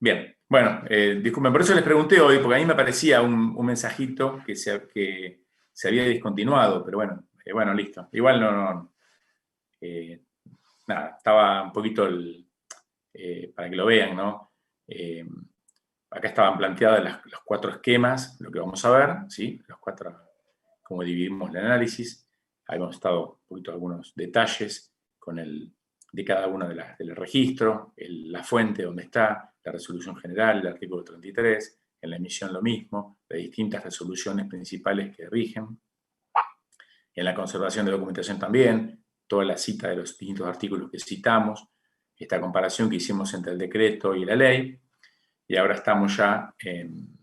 Bien, bueno, disculpen, por eso les pregunté hoy, porque a mí me aparecía un mensajito que se había discontinuado, pero bueno, Bueno, listo. Igual nada, estaba un poquito para que lo vean, ¿no? Acá estaban planteadas los 4 esquemas, lo que vamos a ver, ¿sí? Los 4, cómo dividimos el análisis. Ahí hemos estado un poquito algunos detalles de cada uno del registro, la fuente donde está, la resolución general, el artículo 33, en la emisión lo mismo, las distintas resoluciones principales que rigen. En la conservación de documentación también, toda la cita de los distintos artículos que citamos, esta comparación que hicimos entre el decreto y la ley, y ahora estamos ya en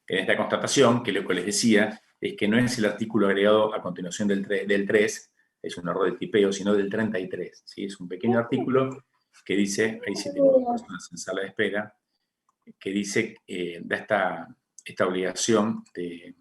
esta constatación, que lo que les decía es que no es el artículo agregado a continuación del 3, es un error de tipeo, sino del 33, ¿sí? Es un pequeño artículo que dice, ahí sí tengo personas en sala de espera, que dice, da esta obligación de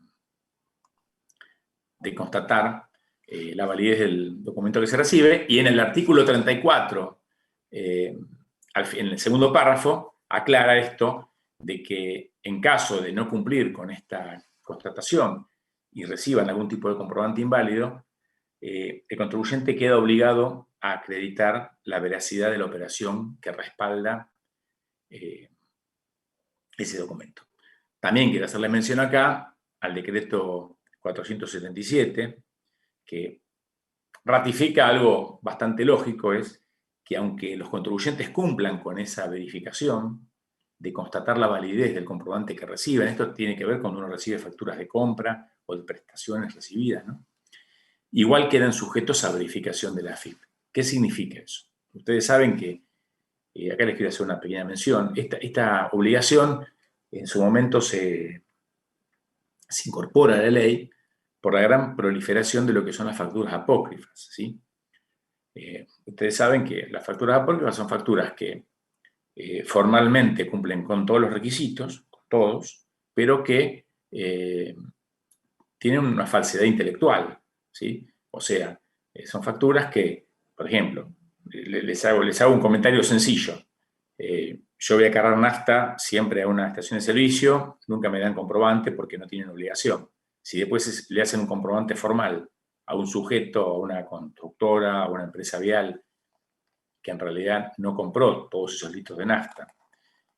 constatar la validez del documento que se recibe, y en el artículo 34, en el segundo párrafo, aclara esto de que en caso de no cumplir con esta constatación y reciban algún tipo de comprobante inválido, el contribuyente queda obligado a acreditar la veracidad de la operación que respalda ese documento. También quiero hacerle mención acá al decreto 477, que ratifica algo bastante lógico, es que aunque los contribuyentes cumplan con esa verificación de constatar la validez del comprobante que reciben, esto tiene que ver cuando uno recibe facturas de compra o de prestaciones recibidas, ¿no? Igual quedan sujetos a verificación de la AFIP. ¿Qué significa eso? Ustedes saben que, acá les quiero hacer una pequeña mención, esta obligación en su momento se incorpora a la ley por la gran proliferación de lo que son las facturas apócrifas, ¿sí? Ustedes saben que las facturas apócrifas son facturas que formalmente cumplen con todos los requisitos, con todos, pero que tienen una falsedad intelectual, ¿sí? O sea, son facturas que, por ejemplo, les hago un comentario sencillo. Yo voy a cargar nafta siempre a una estación de servicio, nunca me dan comprobante porque no tienen obligación. Si después le hacen un comprobante formal a un sujeto, a una constructora, a una empresa vial, que en realidad no compró todos esos litros de nafta,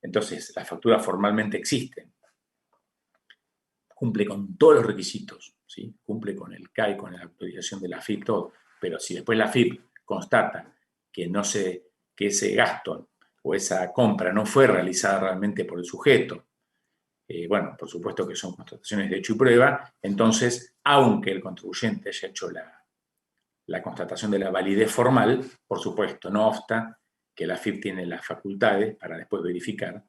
entonces las facturas formalmente existen, cumple con todos los requisitos, ¿sí? Cumple con el CAI, con la autorización de la AFIP, todo, pero si después la AFIP constata que ese gasto o esa compra no fue realizada realmente por el sujeto, bueno, por supuesto que son constataciones de hecho y prueba, entonces, aunque el contribuyente haya hecho la constatación de la validez formal, por supuesto, no obsta que la AFIP tiene las facultades para después verificar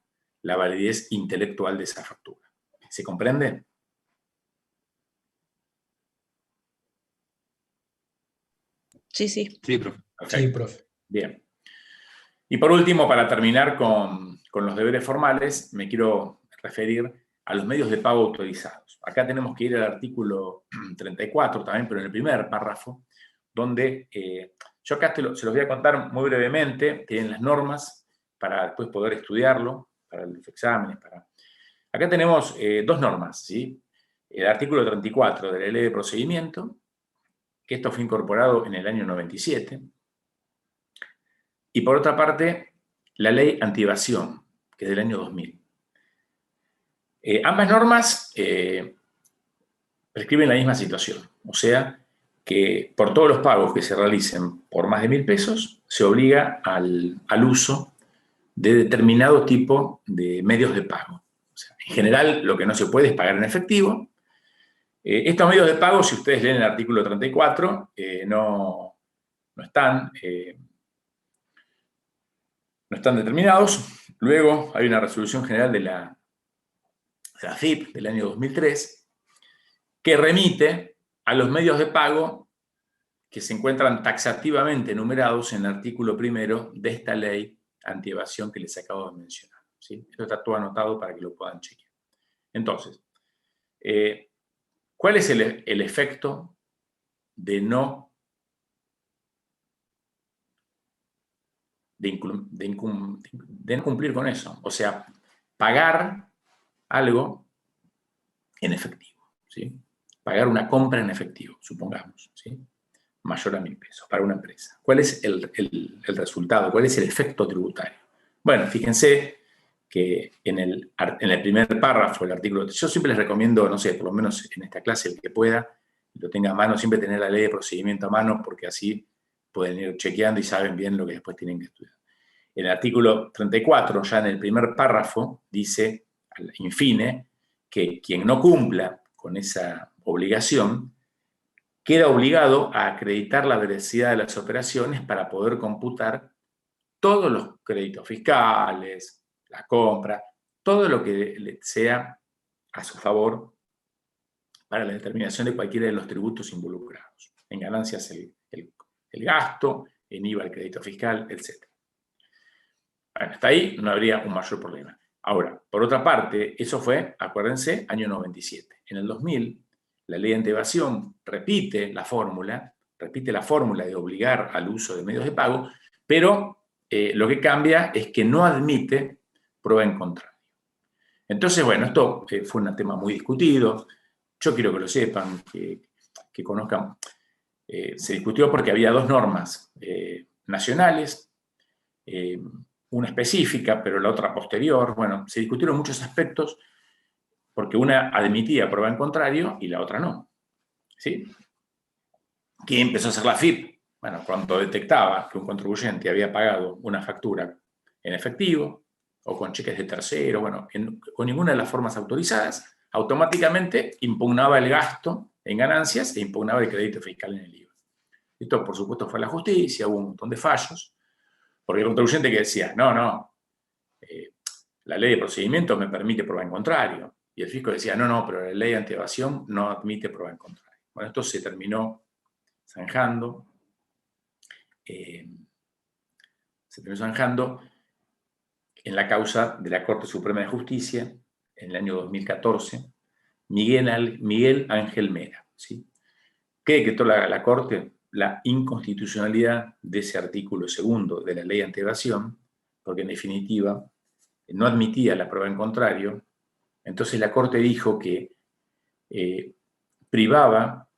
la validez intelectual de esa factura. ¿Se comprende? Sí, sí. Sí, profe. Perfecto. Sí, profe. Bien. Y por último, para terminar con los deberes formales, me quiero referir a los medios de pago autorizados. Acá tenemos que ir al artículo 34 también, pero en el primer párrafo, donde yo acá se los voy a contar muy brevemente, tienen las normas para después poder estudiarlo, para los exámenes. Acá tenemos 2 normas, ¿sí? El artículo 34 de la Ley de Procedimiento, que esto fue incorporado en el año 97, y por otra parte, la Ley Antievasión, que es del año 2000. Ambas normas prescriben la misma situación, o sea, que por todos los pagos que se realicen por más de 1.000 pesos, se obliga al uso de determinado tipo de medios de pago. O sea, en general, lo que no se puede es pagar en efectivo. Estos medios de pago, si ustedes leen el artículo 34, no están determinados. Luego hay una resolución general de la AFIP del año 2003 que remite a los medios de pago que se encuentran taxativamente enumerados en el artículo 1 de esta ley antievasión que les acabo de mencionar, ¿sí? Esto está todo anotado para que lo puedan chequear. Entonces, ¿cuál es el efecto de no cumplir con eso? O sea, pagar algo en efectivo, ¿sí? pagar una compra en efectivo, supongamos, ¿sí? Mayor a 1.000 pesos para una empresa. ¿Cuál es el resultado? ¿Cuál es el efecto tributario? Bueno, fíjense que en el primer párrafo del artículo, yo siempre les recomiendo, no sé, por lo menos en esta clase, el que pueda, lo tenga a mano, siempre tener la ley de procedimiento a mano, porque así pueden ir chequeando y saben bien lo que después tienen que estudiar. En el artículo 34, ya en el primer párrafo, dice, in fine, que quien no cumpla con esa obligación queda obligado a acreditar la veracidad de las operaciones para poder computar todos los créditos fiscales, la compra, todo lo que sea a su favor para la determinación de cualquiera de los tributos involucrados. En ganancias el gasto, en IVA el crédito fiscal, etc. Bueno, hasta ahí no habría un mayor problema. Ahora, por otra parte, eso fue, acuérdense, año 97. En el 2000, la ley de antievasión repite la fórmula de obligar al uso de medios de pago, pero lo que cambia es que no admite prueba en contrario. Entonces, bueno, esto fue un tema muy discutido. Yo quiero que lo sepan, que conozcan. Se discutió porque había dos normas nacionales, una específica, pero la otra posterior. Bueno, se discutieron muchos aspectos porque una admitía prueba en contrario y la otra no. ¿Sí? ¿Quién empezó a hacer la FIP? Bueno, cuando detectaba que un contribuyente había pagado una factura en efectivo o con cheques de tercero, bueno, con ninguna de las formas autorizadas, automáticamente impugnaba el gasto en ganancias e impugnaba el crédito fiscal en el IVA. Esto, por supuesto, fue a la justicia, hubo un montón de fallos, porque el contribuyente que decía, no, la ley de procedimiento me permite prueba en contrario, y el fisco decía, no, pero la ley de antievasión no admite prueba en contrario. Bueno, esto se terminó zanjando, en la causa de la Corte Suprema de Justicia, en el año 2014, Miguel Ángel Mera, ¿sí? ¿Qué decretó la Corte? La inconstitucionalidad de ese artículo segundo de la ley de antievasión, porque en definitiva no admitía la prueba en contrario. Entonces la Corte dijo que privaba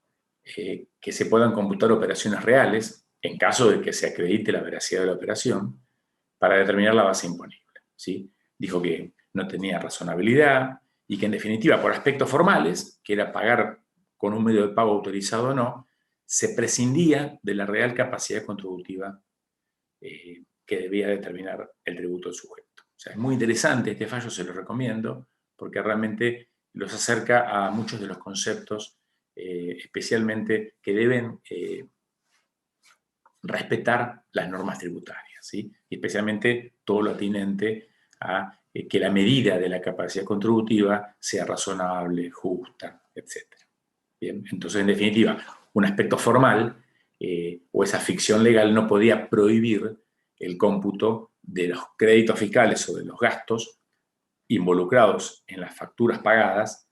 que se puedan computar operaciones reales en caso de que se acredite la veracidad de la operación para determinar la base imponible, ¿sí? Dijo que no tenía razonabilidad y que en definitiva por aspectos formales, que era pagar con un medio de pago autorizado o no, se prescindía de la real capacidad contributiva que debía determinar el tributo del sujeto. O sea, es muy interesante este fallo, se lo recomiendo, porque realmente los acerca a muchos de los conceptos, especialmente que deben respetar las normas tributarias, ¿sí? Y especialmente todo lo atinente a que la medida de la capacidad contributiva sea razonable, justa, etc. Bien, entonces, en definitiva, un aspecto formal o esa ficción legal no podía prohibir el cómputo de los créditos fiscales o de los gastos involucrados en las facturas pagadas,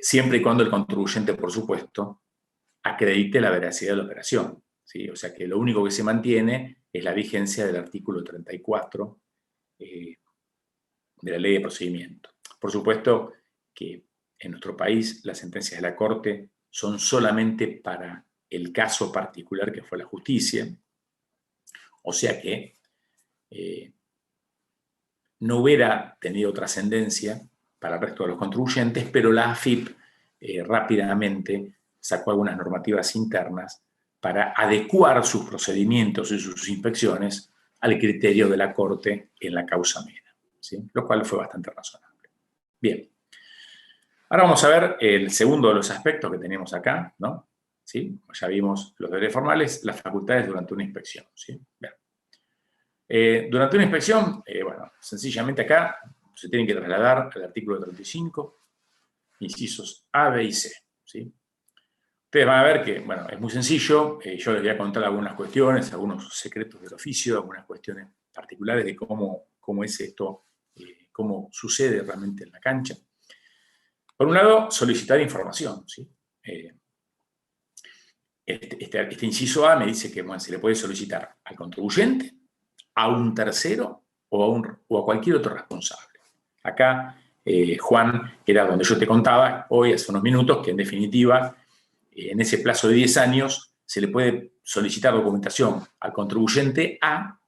siempre y cuando el contribuyente, por supuesto, acredite la veracidad de la operación, ¿sí? O sea que lo único que se mantiene es la vigencia del artículo 34 de la ley de procedimiento. Por supuesto que en nuestro país las sentencias de la Corte son solamente para el caso particular que fue la justicia, o sea que no hubiera tenido trascendencia para el resto de los contribuyentes, pero la AFIP rápidamente sacó algunas normativas internas para adecuar sus procedimientos y sus inspecciones al criterio de la Corte en la causa Mera, ¿sí? Lo cual fue bastante razonable. Bien. Ahora vamos a ver el segundo de los aspectos que tenemos acá, ¿no? ¿Sí? Ya vimos los deberes formales, las facultades durante una inspección, ¿sí? Bien. Durante una inspección, bueno, sencillamente acá se tienen que trasladar al artículo 35, incisos A, B y C, ¿sí? Ustedes van a ver que, bueno, es muy sencillo. Yo les voy a contar algunas cuestiones, algunos secretos del oficio, algunas cuestiones particulares de cómo es esto, cómo sucede realmente en la cancha. Por un lado, solicitar información, ¿sí? Este inciso A me dice que, bueno, se le puede solicitar al contribuyente, a un tercero o a cualquier otro responsable. Acá Juan, era donde yo te contaba hoy, hace unos minutos, que en definitiva, en ese plazo de 10 años, se le puede solicitar documentación al contribuyente A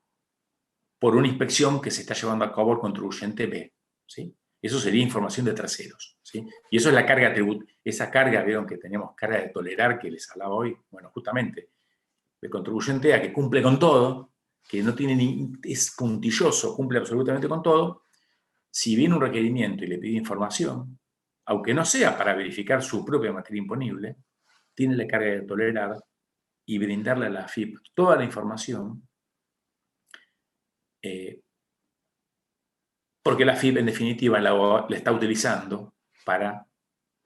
por una inspección que se está llevando a cabo al contribuyente B, ¿sí? Eso sería información de terceros, ¿sí? Y eso es la carga tributaria. Esa carga, vieron que teníamos carga de tolerar, que les hablaba hoy, bueno, justamente, el contribuyente A que cumple con todo, que no tiene ni, es puntilloso, cumple absolutamente con todo, si viene un requerimiento y le pide información, aunque no sea para verificar su propia materia imponible, tiene la carga de tolerar y brindarle a la AFIP toda la información, porque la AFIP en definitiva la está utilizando para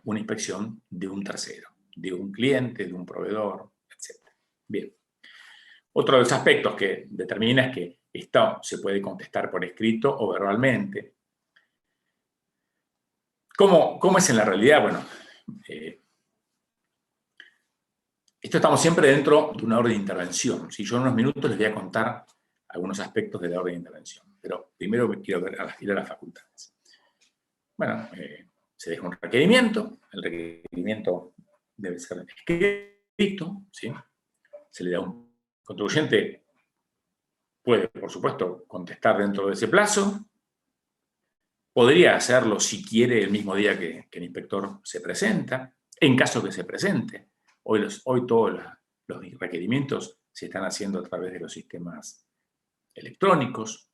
una inspección de un tercero, de un cliente, de un proveedor, etc. Bien. Otro de los aspectos que determina es que esto se puede contestar por escrito o verbalmente. ¿Cómo es en la realidad? Bueno, esto estamos siempre dentro de una orden de intervención. Si yo en unos minutos les voy a contar algunos aspectos de la orden de intervención, pero primero quiero ir a las facultades. Bueno, se deja un requerimiento, el requerimiento debe ser escrito, ¿sí? Se le da un contribuyente, puede, por supuesto, contestar dentro de ese plazo, podría hacerlo si quiere el mismo día que el inspector se presenta, en caso que se presente. Hoy todos los requerimientos se están haciendo a través de los sistemas electrónicos.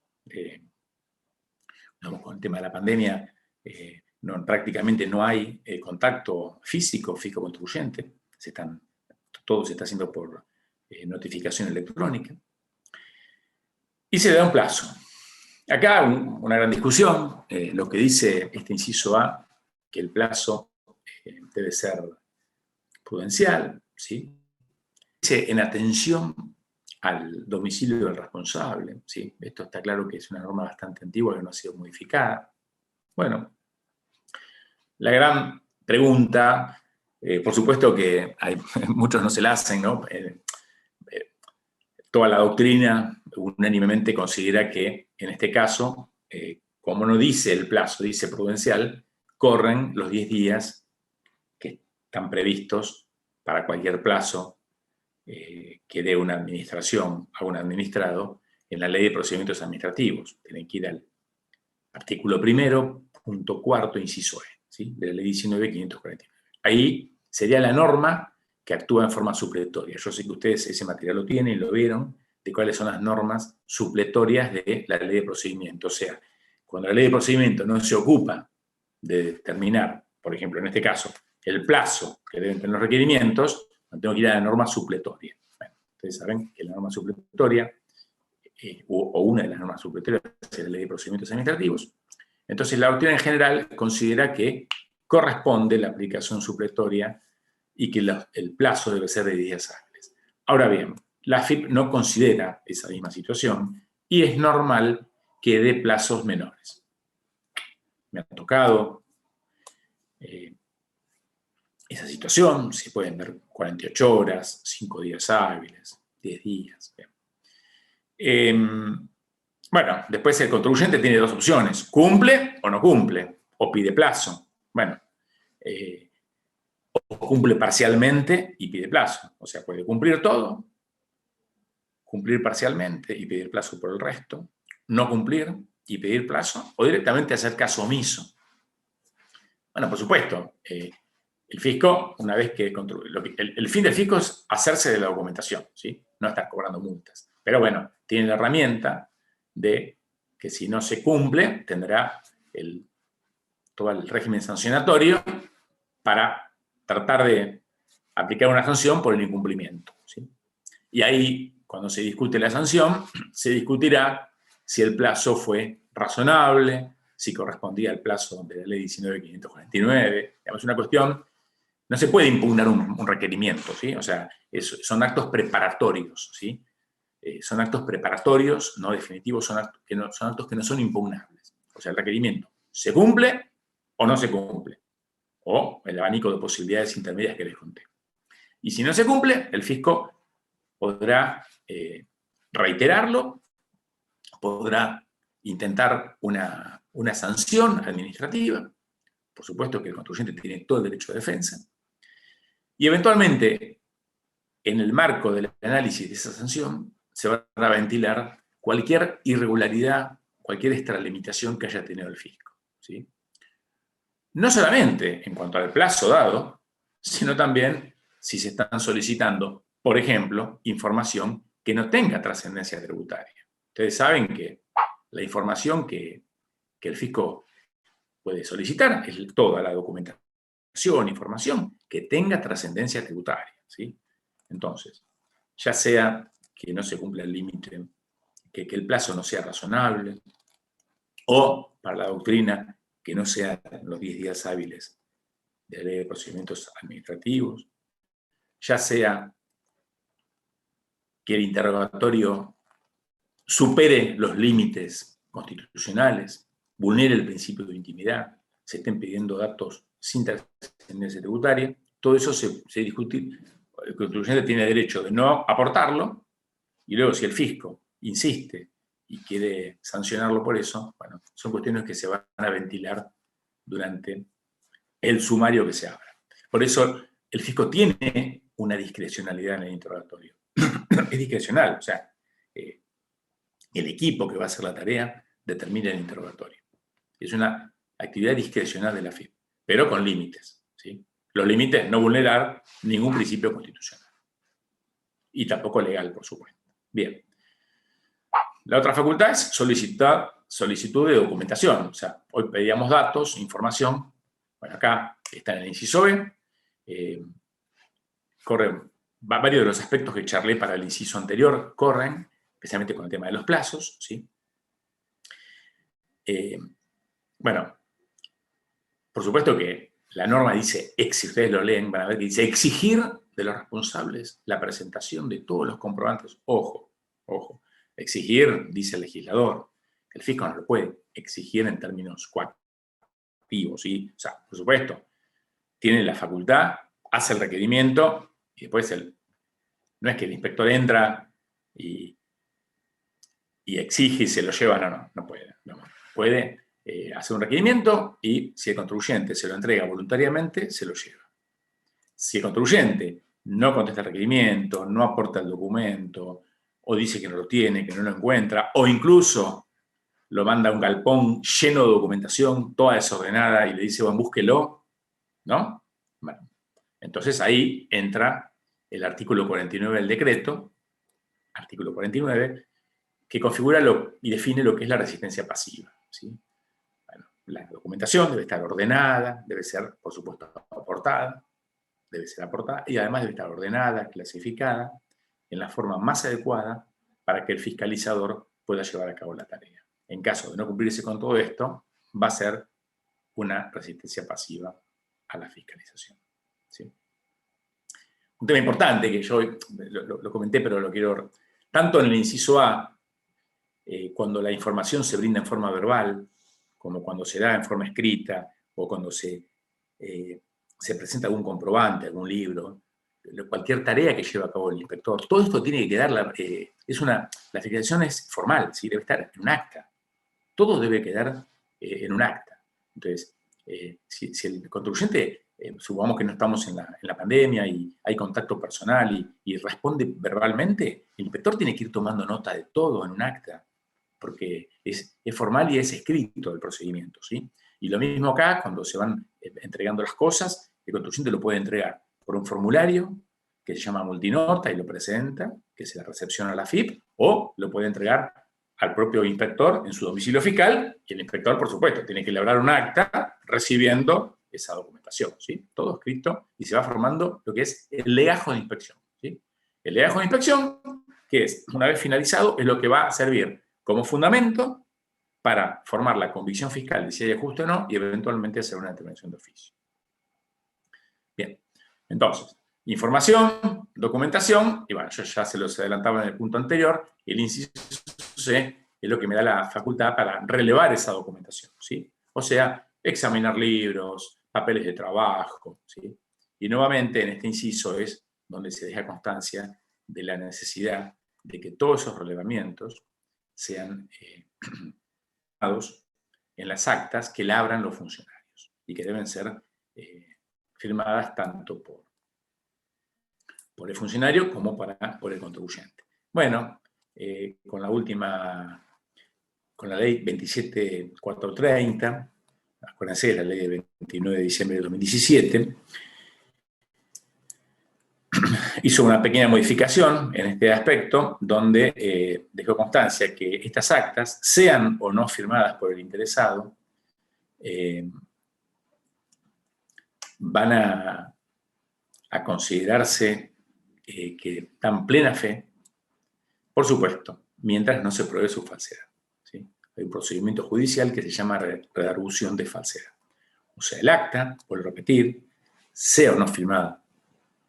Con el tema de la pandemia, prácticamente no hay contacto físico contribuyente. Todo se está haciendo por notificación electrónica. Y se le da un plazo. Acá una gran discusión, lo que dice este inciso A, que el plazo debe ser prudencial, ¿sí? Dice en atención al domicilio del responsable, ¿sí? Esto está claro que es una norma bastante antigua que no ha sido modificada. Bueno, la gran pregunta, por supuesto que muchos no se la hacen, ¿no? Toda la doctrina unánimemente considera que, en este caso, como no dice el plazo, dice prudencial, corren los 10 días que están previstos para cualquier plazo que dé una administración a un administrado en la Ley de Procedimientos Administrativos. Tienen que ir al artículo 1, punto 4, inciso E, ¿sí? De la Ley 19.549. Ahí sería la norma que actúa en forma supletoria. Yo sé que ustedes ese material lo tienen y lo vieron, de cuáles son las normas supletorias de la Ley de Procedimiento. O sea, cuando la Ley de Procedimiento no se ocupa de determinar, por ejemplo, en este caso, el plazo que deben tener los requerimientos, tengo que ir a la norma supletoria. Bueno, ustedes saben que la norma supletoria, o una de las normas supletorias, es la Ley de Procedimientos Administrativos. Entonces, la doctrina en general considera que corresponde la aplicación supletoria y que el plazo debe ser de 10 días hábiles. Ahora bien, la AFIP no considera esa misma situación y es normal que dé plazos menores. Me ha tocado esa situación, se pueden dar 48 horas, 5 días hábiles, 10 días. Bueno, después el contribuyente tiene dos opciones: cumple o no cumple, o pide plazo. Bueno, o cumple parcialmente y pide plazo. O sea, puede cumplir todo, cumplir parcialmente y pedir plazo por el resto, no cumplir y pedir plazo, o directamente hacer caso omiso. Bueno, por supuesto, el fisco, una vez que... El fin del fisco es hacerse de la documentación, ¿sí? No estar cobrando multas. Pero bueno, tiene la herramienta de que si no se cumple, tendrá todo el régimen sancionatorio para tratar de aplicar una sanción por el incumplimiento, ¿sí? Y ahí, cuando se discute la sanción, se discutirá si el plazo fue razonable, si correspondía al plazo de la Ley 19.549. Es una cuestión, no se puede impugnar un requerimiento, ¿sí? O sea, son actos preparatorios, ¿sí? Son actos preparatorios, no definitivos, son actos que no son impugnables. O sea, el requerimiento se cumple o no se cumple, o el abanico de posibilidades intermedias que les conté. Y si no se cumple, el fisco podrá reiterarlo, podrá intentar una una sanción administrativa. Por supuesto que el contribuyente tiene todo el derecho de defensa. Y eventualmente, en el marco del análisis de esa sanción, se va a ventilar cualquier irregularidad, cualquier extralimitación que haya tenido el fisco, ¿sí? No solamente en cuanto al plazo dado, sino también si se están solicitando, por ejemplo, información que no tenga trascendencia tributaria. Ustedes saben que la información que el fisco puede solicitar es toda la documentación, información que tenga trascendencia tributaria, ¿sí? Entonces, ya sea que no se cumpla el límite, que el plazo no sea razonable, o para la doctrina que no sean los 10 días hábiles de la ley de procedimientos administrativos, ya sea que el interrogatorio supere los límites constitucionales, vulnere el principio de intimidad, se estén pidiendo datos sin trascendencia tributaria, todo eso se discute. El contribuyente tiene derecho de no aportarlo, y luego si el fisco insiste y quiere sancionarlo por eso, bueno, son cuestiones que se van a ventilar durante el sumario que se abra. Por eso el fisco tiene una discrecionalidad en el interrogatorio. Es discrecional, o sea, el equipo que va a hacer la tarea determina el interrogatorio. Es una actividad discrecional de la FIP, pero con límites, ¿sí? Los límites no vulnerar ningún principio constitucional. Y tampoco legal, por supuesto. Bien. La otra facultad es solicitud de documentación. O sea, hoy pedíamos datos, información. Bueno, acá está en el inciso B. Varios de los aspectos que charlé para el inciso anterior corren, especialmente con el tema de los plazos, ¿sí? Bueno, por supuesto que la norma dice, si ustedes lo leen, van a ver que dice exigir de los responsables la presentación de todos los comprobantes. Ojo, ojo. Exigir, dice el legislador, el fisco no lo puede exigir en términos coactivos, ¿sí? O sea, por supuesto, tiene la facultad, hace el requerimiento y después no es que el inspector entra y exige y se lo lleva, no puede. No puede hacer un requerimiento y si el contribuyente se lo entrega voluntariamente, se lo lleva. Si el contribuyente no contesta el requerimiento, no aporta el documento, o dice que no lo tiene, que no lo encuentra, o incluso lo manda a un galpón lleno de documentación, toda desordenada, y le dice, bueno, búsquelo, ¿no? Bueno, entonces ahí entra el artículo 49 del decreto, artículo 49, que configura y define lo que es la resistencia pasiva, ¿sí? Bueno, la documentación debe estar ordenada, debe ser, por supuesto, aportada, y además debe estar ordenada, clasificada, en la forma más adecuada para que el fiscalizador pueda llevar a cabo la tarea. En caso de no cumplirse con todo esto, va a ser una resistencia pasiva a la fiscalización, ¿sí? Un tema importante que yo lo comenté, pero lo quiero... Tanto en el inciso A, cuando la información se brinda en forma verbal, como cuando se da en forma escrita, o cuando se presenta algún comprobante, algún libro, cualquier tarea que lleve a cabo el inspector, todo esto tiene que quedar, la fiscalización es formal, ¿sí? Debe estar en un acta. Todo debe quedar en un acta. Entonces, si el contribuyente, supongamos que no estamos en la pandemia y hay contacto personal y responde verbalmente, el inspector tiene que ir tomando nota de todo en un acta, porque es formal y es escrito el procedimiento, ¿sí? Y lo mismo acá, cuando se van entregando las cosas, el contribuyente lo puede entregar por un formulario que se llama multinota y lo presenta, que se la recepciona a la FIP, o lo puede entregar al propio inspector en su domicilio fiscal, y el inspector, por supuesto, tiene que elaborar un acta recibiendo esa documentación, ¿sí? Todo escrito, y se va formando lo que es el legajo de inspección, ¿sí? El legajo de inspección, que es, una vez finalizado, es lo que va a servir como fundamento para formar la convicción fiscal de si hay ajuste o no, y eventualmente hacer una determinación de oficio. Bien, entonces, información, documentación, y bueno, yo ya se los adelantaba en el punto anterior, el inciso C es lo que me da la facultad para relevar esa documentación, ¿sí? O sea, examinar libros, papeles de trabajo, ¿sí? Y nuevamente en este inciso es donde se deja constancia de la necesidad de que todos esos relevamientos sean dados en las actas que labran los funcionarios y que deben ser firmadas tanto por el funcionario como por el contribuyente. Bueno, con la ley 27430, acuérdense, la ley del 29 de diciembre de 2017, hizo una pequeña modificación en este aspecto, donde dejó constancia que estas actas, sean o no firmadas por el interesado, van a considerarse que dan plena fe, por supuesto, mientras no se pruebe su falsedad, ¿sí? Hay un procedimiento judicial que se llama redargución de falsedad. O sea, el acta, por repetir, sea o no firmada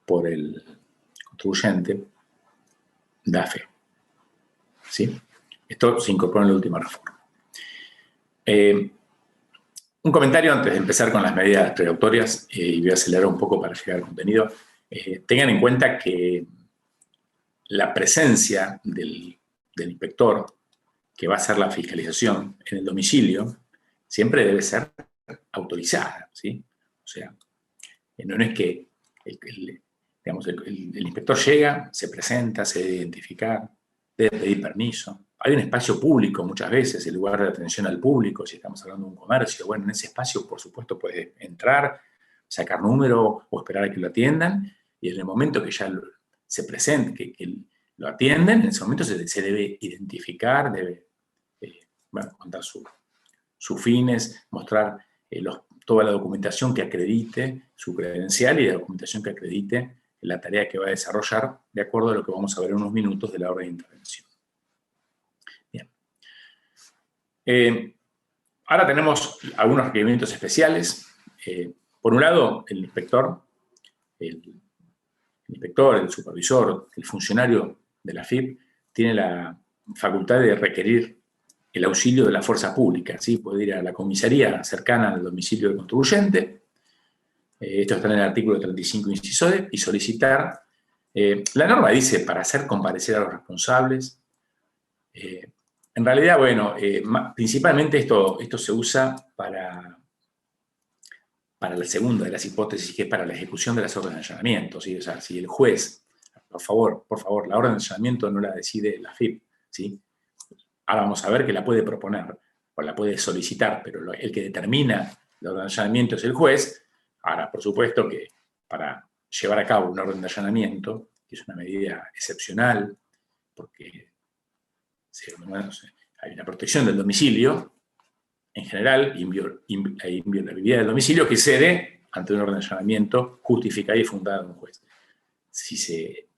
por el contribuyente, da fe, ¿sí? Esto se incorpora en la última reforma. Un comentario antes de empezar con las medidas precautorias, y voy a acelerar un poco para llegar al contenido. Tengan en cuenta que la presencia del inspector que va a hacer la fiscalización en el domicilio siempre debe ser autorizada, ¿sí? O sea, no es que el inspector llega, se presenta, se debe identificar, debe pedir permiso. Hay un espacio público muchas veces, el lugar de atención al público, si estamos hablando de un comercio. Bueno, en ese espacio, por supuesto, puede entrar, sacar número o esperar a que lo atiendan, y en el momento que ya se presente, que lo atienden, en ese momento se debe identificar, debe contar sus fines, mostrar toda la documentación que acredite su credencial y la documentación que acredite la tarea que va a desarrollar, de acuerdo a lo que vamos a ver en unos minutos de la orden de intervención. Bien. Ahora tenemos algunos requerimientos especiales. Por un lado, el inspector, el supervisor, el funcionario de la FIP tiene la facultad de requerir el auxilio de la fuerza pública, ¿sí? Puede ir a la comisaría cercana al domicilio del contribuyente, esto está en el artículo 35, inciso D, y solicitar. La norma dice para hacer comparecer a los responsables. En realidad, bueno, principalmente esto se usa para la segunda de las hipótesis, que es para la ejecución de las órdenes de allanamiento, ¿sí? O sea, si el juez, por favor, la orden de allanamiento no la decide la FIP, ¿sí? Ahora vamos a ver que la puede proponer o la puede solicitar, pero el que determina la orden de allanamiento es el juez. Ahora, por supuesto que para llevar a cabo una orden de allanamiento, que es una medida excepcional, porque hay una protección del domicilio, en general, hay inviolabilidad del domicilio que cede ante una orden de allanamiento justificada y fundada de un juez. Si se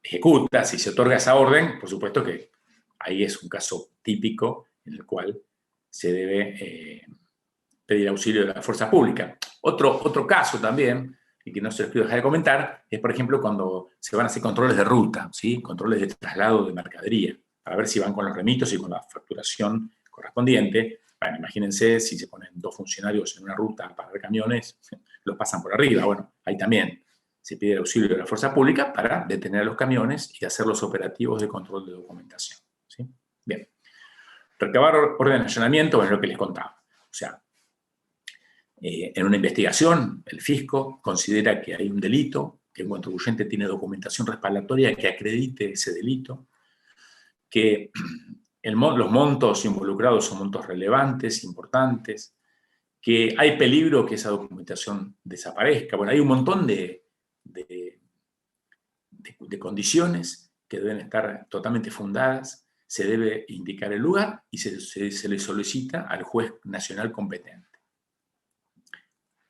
ejecuta, si se otorga esa orden, por supuesto que ahí es un caso típico en el cual se debe pedir auxilio de la fuerza pública. Otro caso también, y que no se les quiero dejar de comentar, es, por ejemplo, cuando se van a hacer controles de ruta, ¿sí? Controles de traslado de mercadería, para ver si van con los remitos y con la facturación correspondiente. Bueno, imagínense si se ponen 2 funcionarios en una ruta para ver camiones, los pasan por arriba. Bueno, ahí también se pide el auxilio de la fuerza pública para detener a los camiones y hacer los operativos de control de documentación, ¿sí? Bien. Recabar orden de allanamiento, bueno, es lo que les contaba. O sea, en una investigación, el fisco considera que hay un delito, que un contribuyente tiene documentación respaldatoria que acredite ese delito, que los montos involucrados son montos relevantes, importantes, que hay peligro que esa documentación desaparezca. Bueno, hay un montón de condiciones que deben estar totalmente fundadas, se debe indicar el lugar y se le solicita al juez nacional competente.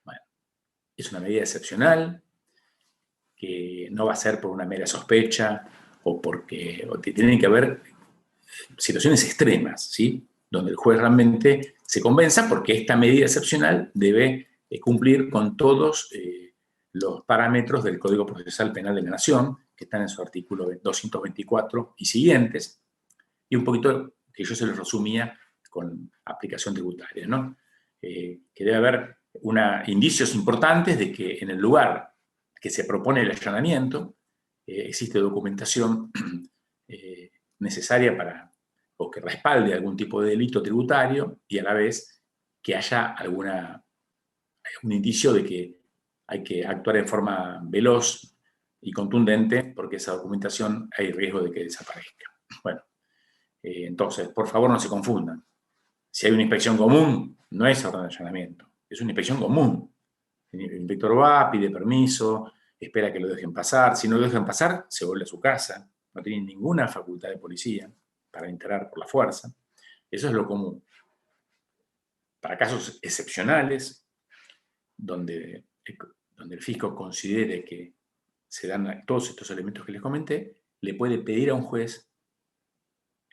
Bueno, es una medida excepcional que no va a ser por una mera sospecha o porque tienen que haber situaciones extremas, ¿sí? Donde el juez realmente se convenza porque esta medida excepcional debe cumplir con todos los parámetros del Código Procesal Penal de la Nación, que están en su artículo 224 y siguientes, y un poquito que yo se los resumía con aplicación tributaria, ¿no? Que debe haber indicios importantes de que en el lugar que se propone el allanamiento existe documentación necesaria o que respalde algún tipo de delito tributario y a la vez que haya algún indicio de que hay que actuar en forma veloz y contundente, porque esa documentación hay riesgo de que desaparezca. Bueno, entonces, por favor, no se confundan. Si hay una inspección común, no es orden de allanamiento, es una inspección común. El inspector va, pide permiso, espera que lo dejen pasar. Si no lo dejan pasar, se vuelve a su casa. No tiene ninguna facultad de policía para entrar por la fuerza. Eso es lo común. Para casos excepcionales, donde el fisco considere que se dan todos estos elementos que les comenté, le puede pedir a un juez,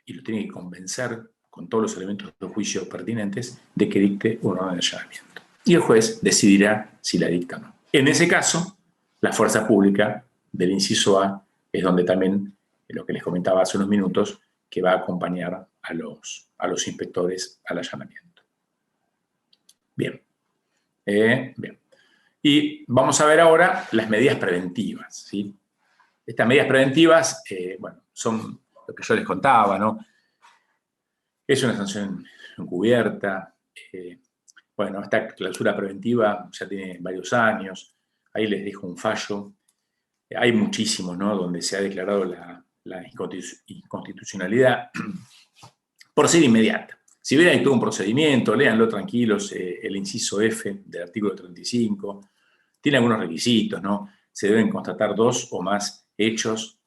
y lo tiene que convencer con todos los elementos de juicio pertinentes, de que dicte un orden de allanamiento. Y el juez decidirá si la dicta o no. En ese caso, la fuerza pública del inciso A es donde también, lo que les comentaba hace unos minutos, que va a acompañar a los inspectores al allanamiento. Bien. Bien. Y vamos a ver ahora las medidas preventivas, ¿sí? Estas medidas preventivas, bueno, son lo que yo les contaba, ¿no? Es una sanción encubierta. Bueno, esta clausura preventiva ya tiene varios años. Ahí les dejo un fallo. Hay muchísimos, ¿no?, donde se ha declarado la inconstitucionalidad por ser inmediata. Si bien hay todo un procedimiento, léanlo tranquilos, el inciso F del artículo 35, tiene algunos requisitos, ¿no? Se deben constatar 2 o más hechos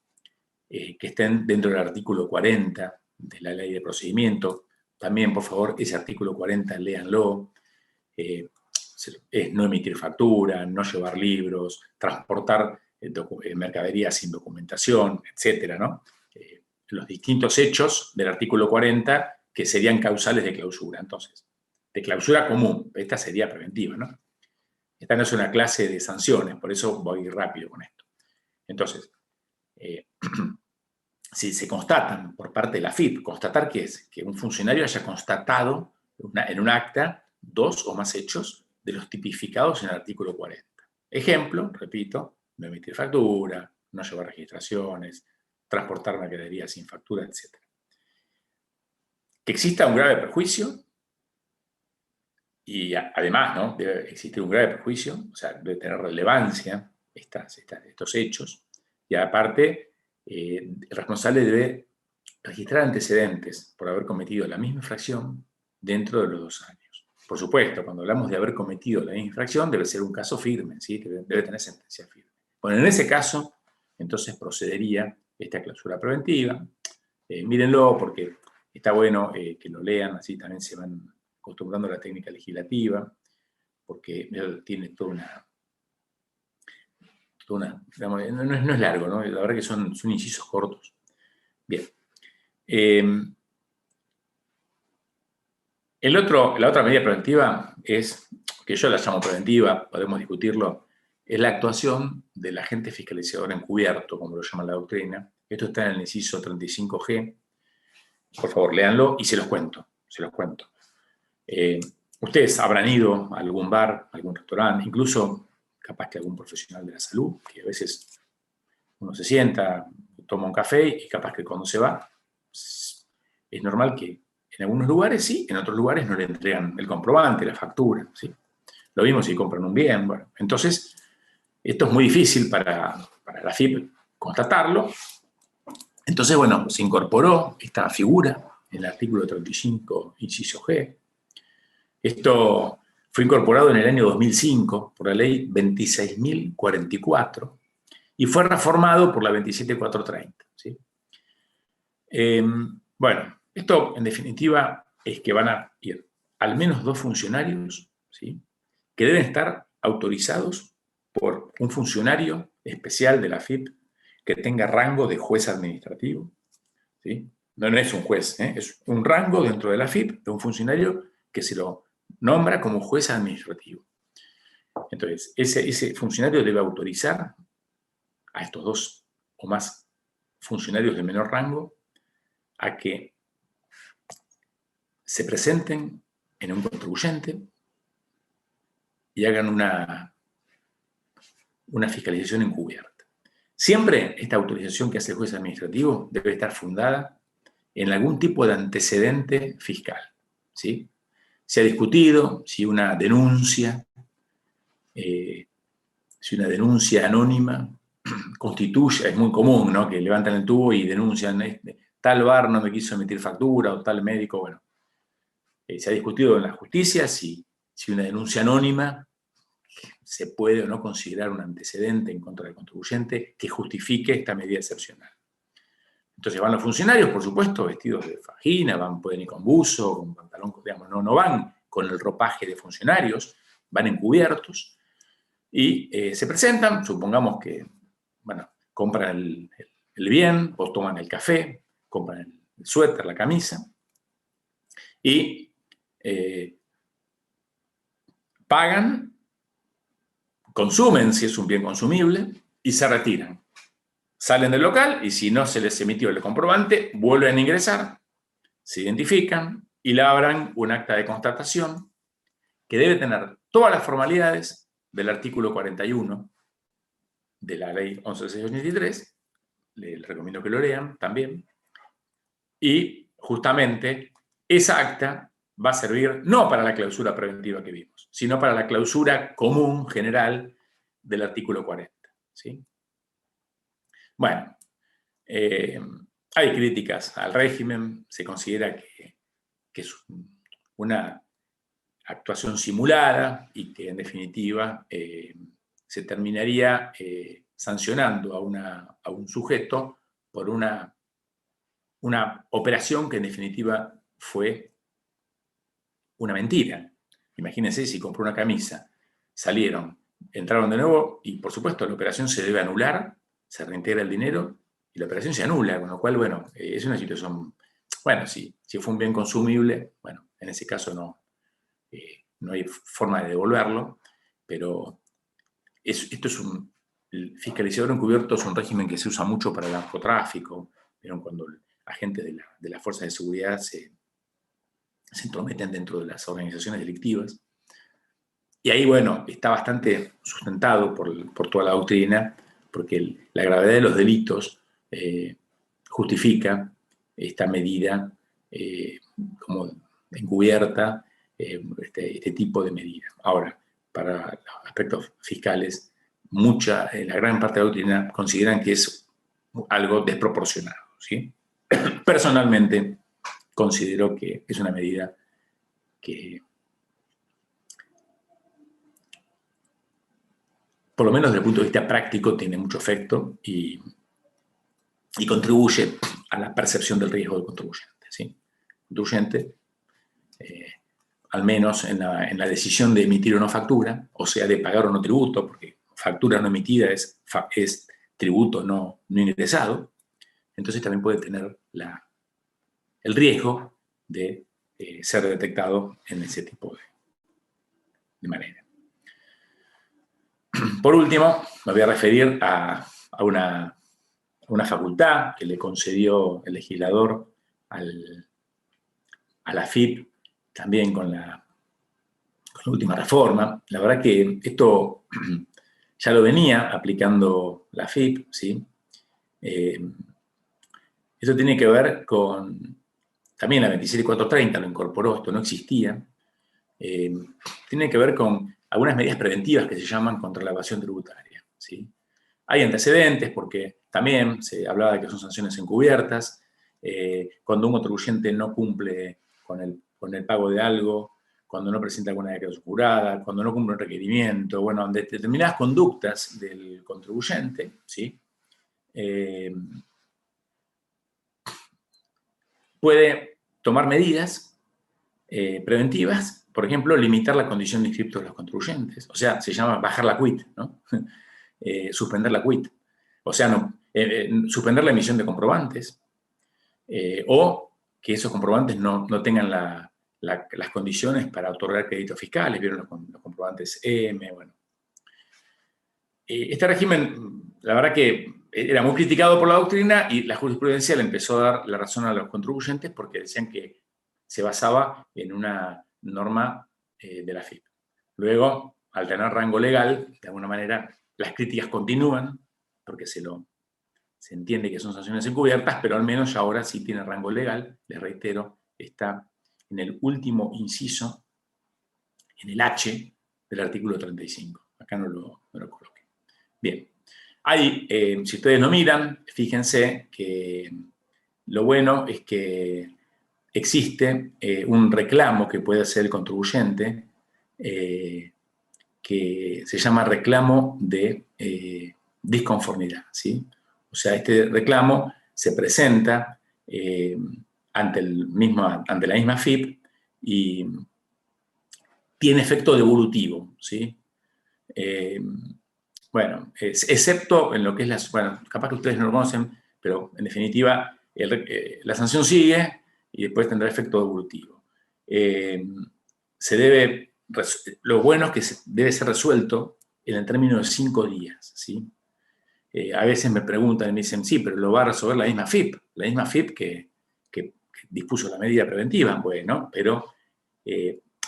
que estén dentro del artículo 40 de la ley de procedimiento. También, por favor, ese artículo 40, léanlo. Es no emitir factura, no llevar libros, transportar mercadería sin documentación, etcétera, ¿no? Los distintos hechos del artículo 40 que serían causales de clausura. Entonces, de clausura común, esta sería preventiva, ¿no? Esta no es una clase de sanciones, por eso voy rápido con esto. Entonces, si se constatan por parte de la AFIP, constatar que es que un funcionario haya constatado en un acta 2 o más hechos de los tipificados en el artículo 40. Ejemplo, repito, no emitir factura, no llevar registraciones, transportar mercadería sin factura, etc. Que exista un grave perjuicio, y además, ¿no?, debe existir un grave perjuicio, o sea, debe tener relevancia estos hechos, y aparte, el responsable debe registrar antecedentes por haber cometido la misma infracción dentro de los 2 años. Por supuesto, cuando hablamos de haber cometido la misma infracción, debe ser un caso firme, ¿sí? Debe tener sentencia firme. Bueno, en ese caso, entonces procedería esta clausura preventiva. Mírenlo porque está bueno que lo lean, así también se van acostumbrando a la técnica legislativa, porque tiene toda una digamos, no es largo, ¿no? La verdad que son incisos cortos. Bien. La otra medida preventiva es, que yo la llamo preventiva, podemos discutirlo, es la actuación del agente fiscalizador encubierto, como lo llama la doctrina. Esto está en el inciso 35G. Por favor, léanlo y se los cuento. Ustedes habrán ido a algún bar, a algún restaurante, incluso capaz que algún profesional de la salud, que a veces uno se sienta, toma un café y capaz que cuando se va, es normal que en algunos lugares sí, en otros lugares no le entregan el comprobante, la factura, ¿sí? Lo mismo si compran un bien. Bueno, entonces, esto es muy difícil para la AFIP constatarlo. Entonces, bueno, se incorporó esta figura en el artículo 35, inciso G. Esto fue incorporado en el año 2005 por la ley 26.044 y fue reformado por la 27.430, ¿sí? Bueno, esto en definitiva es que van a ir al menos 2 funcionarios, ¿sí?, que deben estar autorizados por un funcionario especial de la AFIP que tenga rango de juez administrativo, ¿sí? No es un juez, es un rango dentro de la AFIP de un funcionario que se lo nombra como juez administrativo. Entonces, ese funcionario debe autorizar a estos 2 o más funcionarios de menor rango a que se presenten en un contribuyente y hagan una fiscalización encubierta. Siempre esta autorización que hace el juez administrativo debe estar fundada en algún tipo de antecedente fiscal, ¿sí? Se ha discutido si una denuncia anónima constituye, es muy común, ¿no?, que levantan el tubo y denuncian, tal bar no me quiso emitir factura, o tal médico, bueno. Se ha discutido en la justicia si una denuncia anónima se puede o no considerar un antecedente en contra del contribuyente que justifique esta medida excepcional. Entonces van los funcionarios, por supuesto, vestidos de fajina, pueden ir con buzo, con pantalón, digamos, no van con el ropaje de funcionarios, van encubiertos y se presentan, supongamos que, bueno, compran el bien o toman el café, compran el suéter, la camisa y pagan, consumen si es un bien consumible y se retiran. Salen del local y si no se les emitió el comprobante, vuelven a ingresar, se identifican y labran un acta de constatación que debe tener todas las formalidades del artículo 41 de la ley 11.683, les recomiendo que lo lean también, y justamente esa acta va a servir no para la clausura preventiva que vimos, sino para la clausura común general del artículo 40. ¿Sí? Bueno, hay críticas al régimen, se considera que es una actuación simulada y que en definitiva se terminaría sancionando a un sujeto por una operación que en definitiva fue una mentira. Imagínense si compró una camisa, entraron de nuevo y por supuesto la operación se debe anular, se reintegra el dinero y la operación se anula, con lo cual, bueno, es una situación, bueno, si fue un bien consumible, bueno, en ese caso no hay forma de devolverlo, pero el fiscalizador encubierto es un régimen que se usa mucho para el narcotráfico, ¿vieron? Cuando agentes de las fuerzas de seguridad se entrometen dentro de las organizaciones delictivas. Y ahí, bueno, está bastante sustentado por toda la doctrina, porque la gravedad de los delitos justifica esta medida como encubierta, este tipo de medida. Ahora, para los aspectos fiscales, la gran parte de la doctrina consideran que es algo desproporcionado, ¿sí? Personalmente, considero que es una medida que, por lo menos desde el punto de vista práctico, tiene mucho efecto y contribuye a la percepción del riesgo del contribuyente, ¿sí? El contribuyente, al menos en la decisión de emitir o no factura, o sea, de pagar o no tributo, porque factura no emitida es tributo no ingresado, entonces también puede tener el riesgo de ser detectado en ese tipo de manera. Por último, me voy a referir a una facultad que le concedió el legislador a la AFIP, también con la última reforma. La verdad que esto ya lo venía aplicando la AFIP, ¿sí? Esto tiene que ver con, también la 27430 lo incorporó, esto no existía. Tiene que ver con algunas medidas preventivas que se llaman contra la evasión tributaria, ¿sí? Hay antecedentes porque también se hablaba de que son sanciones encubiertas. Cuando un contribuyente no cumple con el pago de algo, cuando no presenta alguna declaración jurada, cuando no cumple un requerimiento, bueno, determinadas conductas del contribuyente, ¿sí? Puede tomar medidas preventivas, por ejemplo, limitar la condición de inscriptos de los contribuyentes. O sea, se llama bajar la quit, ¿no? Suspender la quit. O sea, suspender la emisión de comprobantes o que esos comprobantes no tengan las condiciones para otorgar créditos fiscales, vieron los comprobantes M, bueno. Este régimen, la verdad que era muy criticado por la doctrina y la jurisprudencia le empezó a dar la razón a los contribuyentes porque decían que se basaba en una norma de la AFIP. Luego, al tener rango legal, de alguna manera, las críticas continúan porque se entiende que son sanciones encubiertas, pero al menos ahora sí tiene rango legal, les reitero, está en el último inciso en el H del artículo 35. Acá no lo coloqué. Bien. Ahí, si ustedes lo miran, fíjense que lo bueno es que existe un reclamo que puede hacer el contribuyente que se llama reclamo de disconformidad, ¿sí? O sea, este reclamo se presenta ante la misma FIP y tiene efecto devolutivo, ¿sí? Bueno, excepto en lo que es bueno, capaz que ustedes no lo conocen, pero en definitiva la sanción sigue y después tendrá efecto devolutivo. Lo bueno es que debe ser resuelto en el término de 5 días, ¿sí? A veces me preguntan y me dicen, sí, pero lo va a resolver la misma FIP que dispuso la medida preventiva, bueno, pero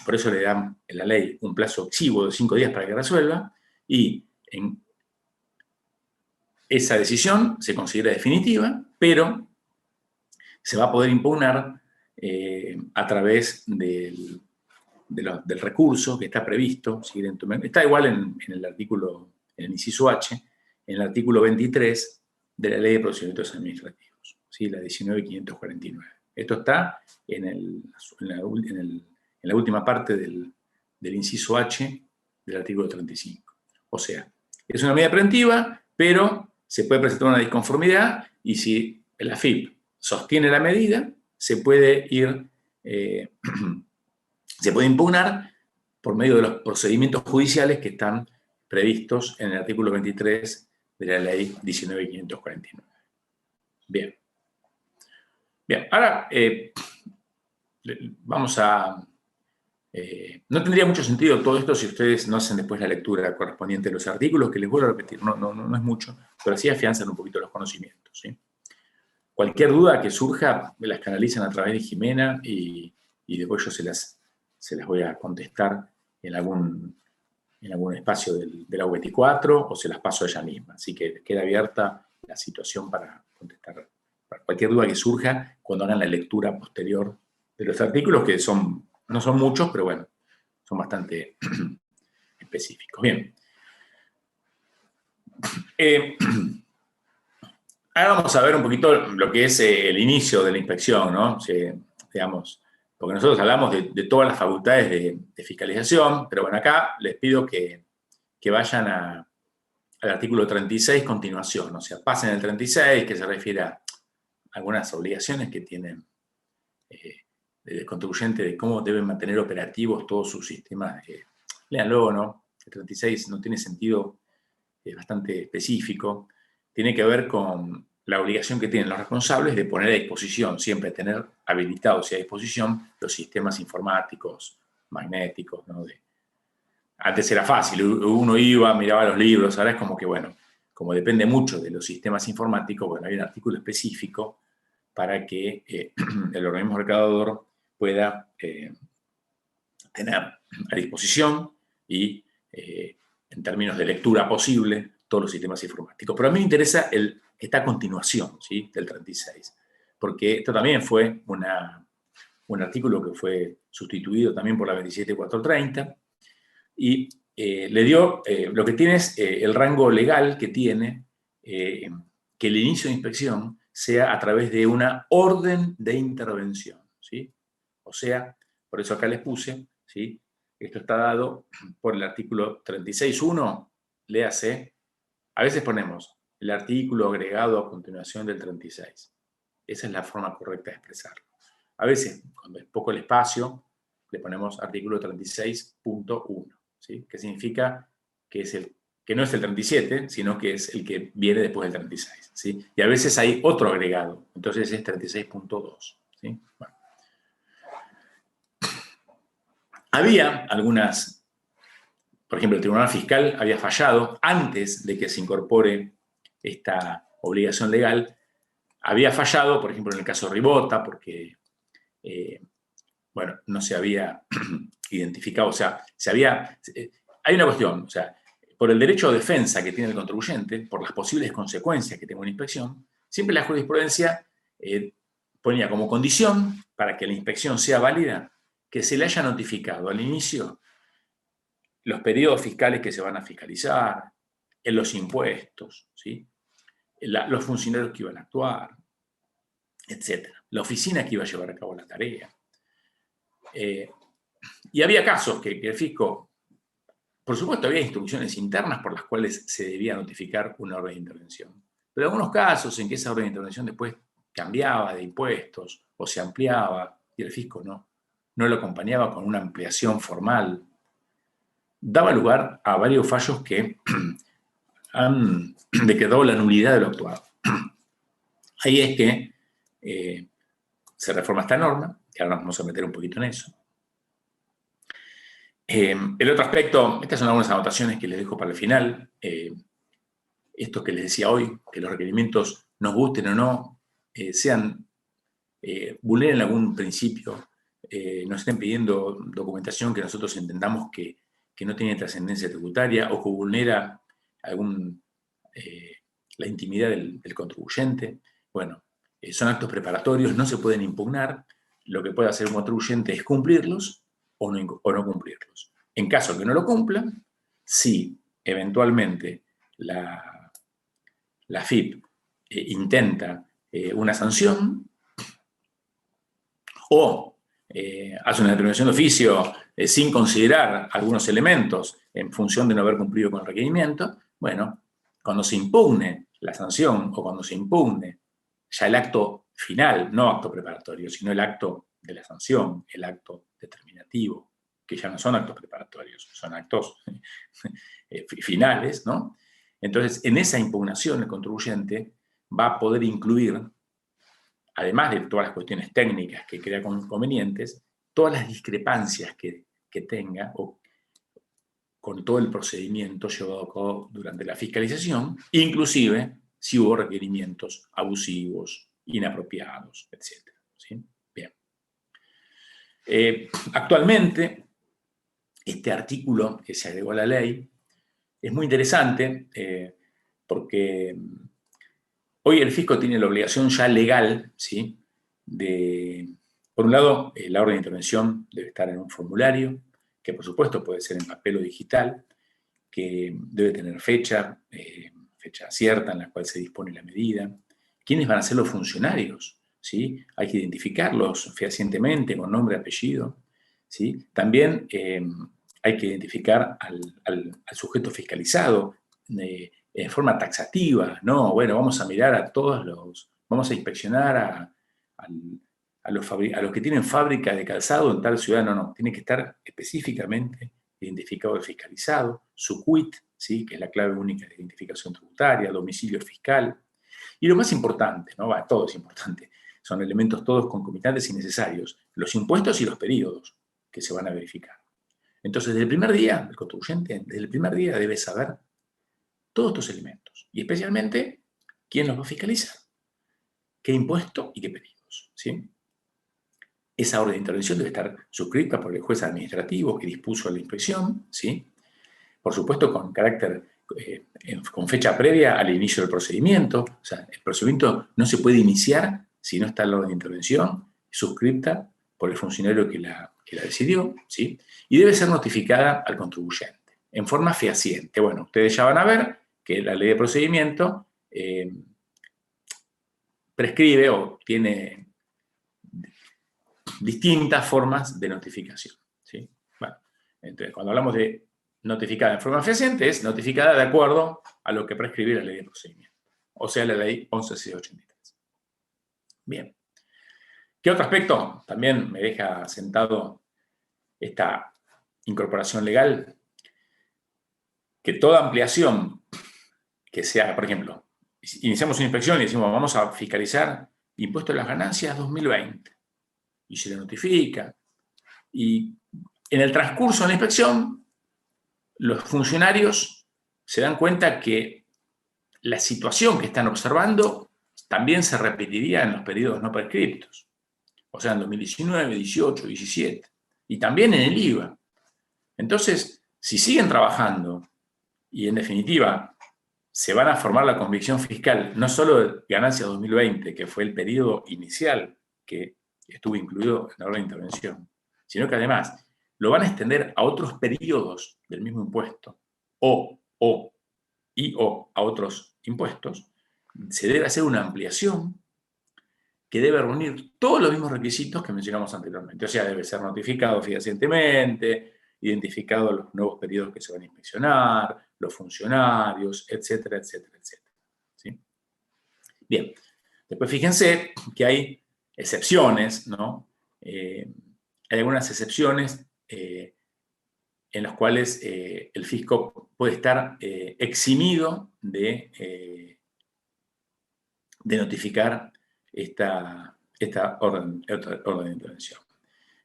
por eso le dan en la ley un plazo exiguo de 5 días para que resuelva, y esa decisión se considera definitiva, pero se va a poder impugnar a través del recurso que está previsto. Está igual en el artículo, en el inciso H, en el artículo 23 de la Ley de Procedimientos Administrativos, ¿sí? La 19.549. Esto está en la última parte del inciso H del artículo 35. O sea, es una medida preventiva, pero se puede presentar una disconformidad y si la FIP sostiene la medida, se puede impugnar por medio de los procedimientos judiciales que están previstos en el artículo 23 de la Ley 19.549. Bien. Bien, ahora vamos a... no tendría mucho sentido todo esto si ustedes no hacen después la lectura correspondiente de los artículos, que les vuelvo a repetir, no es mucho, pero sí afianzan un poquito los conocimientos, ¿sí? Cualquier duda que surja, me las canalizan a través de Jimena y después yo se las voy a contestar en algún espacio de la U24 o se las paso a ella misma. Así que queda abierta la situación para contestar para cualquier duda que surja cuando hagan la lectura posterior de los artículos, que no son muchos, pero bueno, son bastante específicos. Bien. Ahora vamos a ver un poquito lo que es el inicio de la inspección, ¿no? Digamos, porque nosotros hablamos de todas las facultades de fiscalización, pero bueno, acá les pido que vayan al artículo 36, continuación, o sea, pasen el 36, que se refiere a algunas obligaciones que tienen el contribuyente de cómo deben mantener operativos todos sus sistemas. Léanlo, ¿no? El 36 no tiene sentido, es bastante específico. Tiene que ver con la obligación que tienen los responsables de poner a disposición, siempre tener habilitados y a disposición los sistemas informáticos, magnéticos, ¿no? Antes era fácil, uno iba, miraba los libros, ahora es como que, bueno, como depende mucho de los sistemas informáticos, bueno, hay un artículo específico para que el organismo recaudador pueda tener a disposición y en términos de lectura posible todos los sistemas informáticos. Pero a mí me interesa el que está a continuación, ¿sí? Del 36, porque esto también fue un artículo que fue sustituido también por la 27.430 y le dio, lo que tiene es el rango legal que tiene que el inicio de inspección sea a través de una orden de intervención, ¿sí? O sea, por eso acá les puse, ¿sí? Esto está dado por el artículo 36.1, léase. A veces ponemos el artículo agregado a continuación del 36. Esa es la forma correcta de expresarlo. A veces, cuando es poco el espacio, le ponemos artículo 36.1, ¿sí? Que significa que no es el 37, sino que es el que viene después del 36, ¿sí? Y a veces hay otro agregado, entonces es 36.2, ¿sí? Bueno. Había algunas, por ejemplo, el Tribunal Fiscal había fallado antes de que se incorpore esta obligación legal, había fallado, por ejemplo, en el caso Ribota, porque, bueno, no se había identificado, o sea, hay una cuestión, o sea, por el derecho de defensa que tiene el contribuyente, por las posibles consecuencias que tenga una inspección, siempre la jurisprudencia ponía como condición para que la inspección sea válida que se le haya notificado al inicio los periodos fiscales que se van a fiscalizar, en los impuestos, ¿sí? Los funcionarios que iban a actuar, etc. La oficina que iba a llevar a cabo la tarea. Y había casos que el fisco, por supuesto, había instrucciones internas por las cuales se debía notificar una orden de intervención. Pero algunos casos en que esa orden de intervención después cambiaba de impuestos o se ampliaba y el fisco no lo acompañaba con una ampliación formal, daba lugar a varios fallos que han decretado la nulidad de lo actuado. Ahí es que se reforma esta norma, que ahora nos vamos a meter un poquito en eso. El otro aspecto, estas son algunas anotaciones que les dejo para el final. Esto que les decía hoy, que los requerimientos nos gusten o no, vulneren algún principio, nos estén pidiendo documentación que nosotros entendamos que no tiene trascendencia tributaria o que vulnera la intimidad del contribuyente. Bueno, son actos preparatorios, no se pueden impugnar. Lo que puede hacer un contribuyente es cumplirlos o no cumplirlos. En caso que no lo cumplan, si eventualmente la FIP intenta una sanción o hace una determinación de oficio sin considerar algunos elementos en función de no haber cumplido con el requerimiento, bueno, cuando se impugne la sanción o cuando se impugne ya el acto final, no acto preparatorio, sino el acto de la sanción, el acto determinativo, que ya no son actos preparatorios, son actos finales, ¿no? Entonces, en esa impugnación el contribuyente va a poder incluir, además de todas las cuestiones técnicas que crea convenientes, todas las discrepancias que tenga con todo el procedimiento llevado a cabo durante la fiscalización, inclusive si hubo requerimientos abusivos, inapropiados, etc. ¿Sí? Bien. Actualmente, este artículo que se agregó a la ley es muy interesante porque hoy el fisco tiene la obligación ya legal, ¿sí? Por un lado, la orden de intervención debe estar en un formulario, que por supuesto puede ser en papel o digital, que debe tener fecha cierta en la cual se dispone la medida. ¿Quiénes van a ser los funcionarios? ¿Sí? Hay que identificarlos fehacientemente con nombre y apellido. ¿Sí? También hay que identificar al sujeto fiscalizado en forma taxativa, ¿no? Bueno, vamos a mirar a vamos a inspeccionar a los que tienen fábrica de calzado en tal ciudad, no, tiene que estar específicamente identificado el fiscalizado, su CUIT, ¿sí? Que es la clave única de identificación tributaria, domicilio fiscal. Y lo más importante, ¿no? Todo es importante, son elementos todos concomitantes y necesarios, los impuestos y los periodos que se van a verificar. Entonces, desde el primer día, el contribuyente, desde el primer día debe saber todos estos elementos, y especialmente quién los va a fiscalizar, qué impuesto y qué periodos, ¿sí? Esa orden de intervención debe estar suscrita por el juez administrativo que dispuso la inspección, ¿sí? Por supuesto, con carácter, con fecha previa al inicio del procedimiento. O sea, el procedimiento no se puede iniciar si no está la orden de intervención suscrita por el funcionario que la decidió, ¿sí? Y debe ser notificada al contribuyente en forma fehaciente. Bueno, ustedes ya van a ver que la ley de procedimiento prescribe o tiene distintas formas de notificación, ¿sí? Bueno, entonces, cuando hablamos de notificada en forma fehaciente, es notificada de acuerdo a lo que prescribe la ley de procedimiento, o sea, la ley 11.683. Bien. ¿Qué otro aspecto también me deja sentado esta incorporación legal? Que toda ampliación que sea, por ejemplo, iniciamos una inspección y decimos vamos a fiscalizar impuesto a las ganancias 2020, y se le notifica, y en el transcurso de la inspección los funcionarios se dan cuenta que la situación que están observando también se repetiría en los periodos no prescriptos, o sea, en 2019, 18, 17, y también en el IVA. Entonces, si siguen trabajando y en definitiva se van a formar la convicción fiscal, no solo de ganancia 2020, que fue el periodo inicial que estuvo incluido en la orden de intervención, sino que además lo van a extender a otros periodos del mismo impuesto o a otros impuestos, se debe hacer una ampliación que debe reunir todos los mismos requisitos que mencionamos anteriormente. O sea, debe ser notificado fehacientemente, identificado los nuevos periodos que se van a inspeccionar, los funcionarios, etcétera, etcétera, etcétera. ¿Sí? Bien, después fíjense que hay excepciones, ¿no? Hay algunas excepciones en las cuales el fisco puede estar eximido de notificar esta orden de intervención.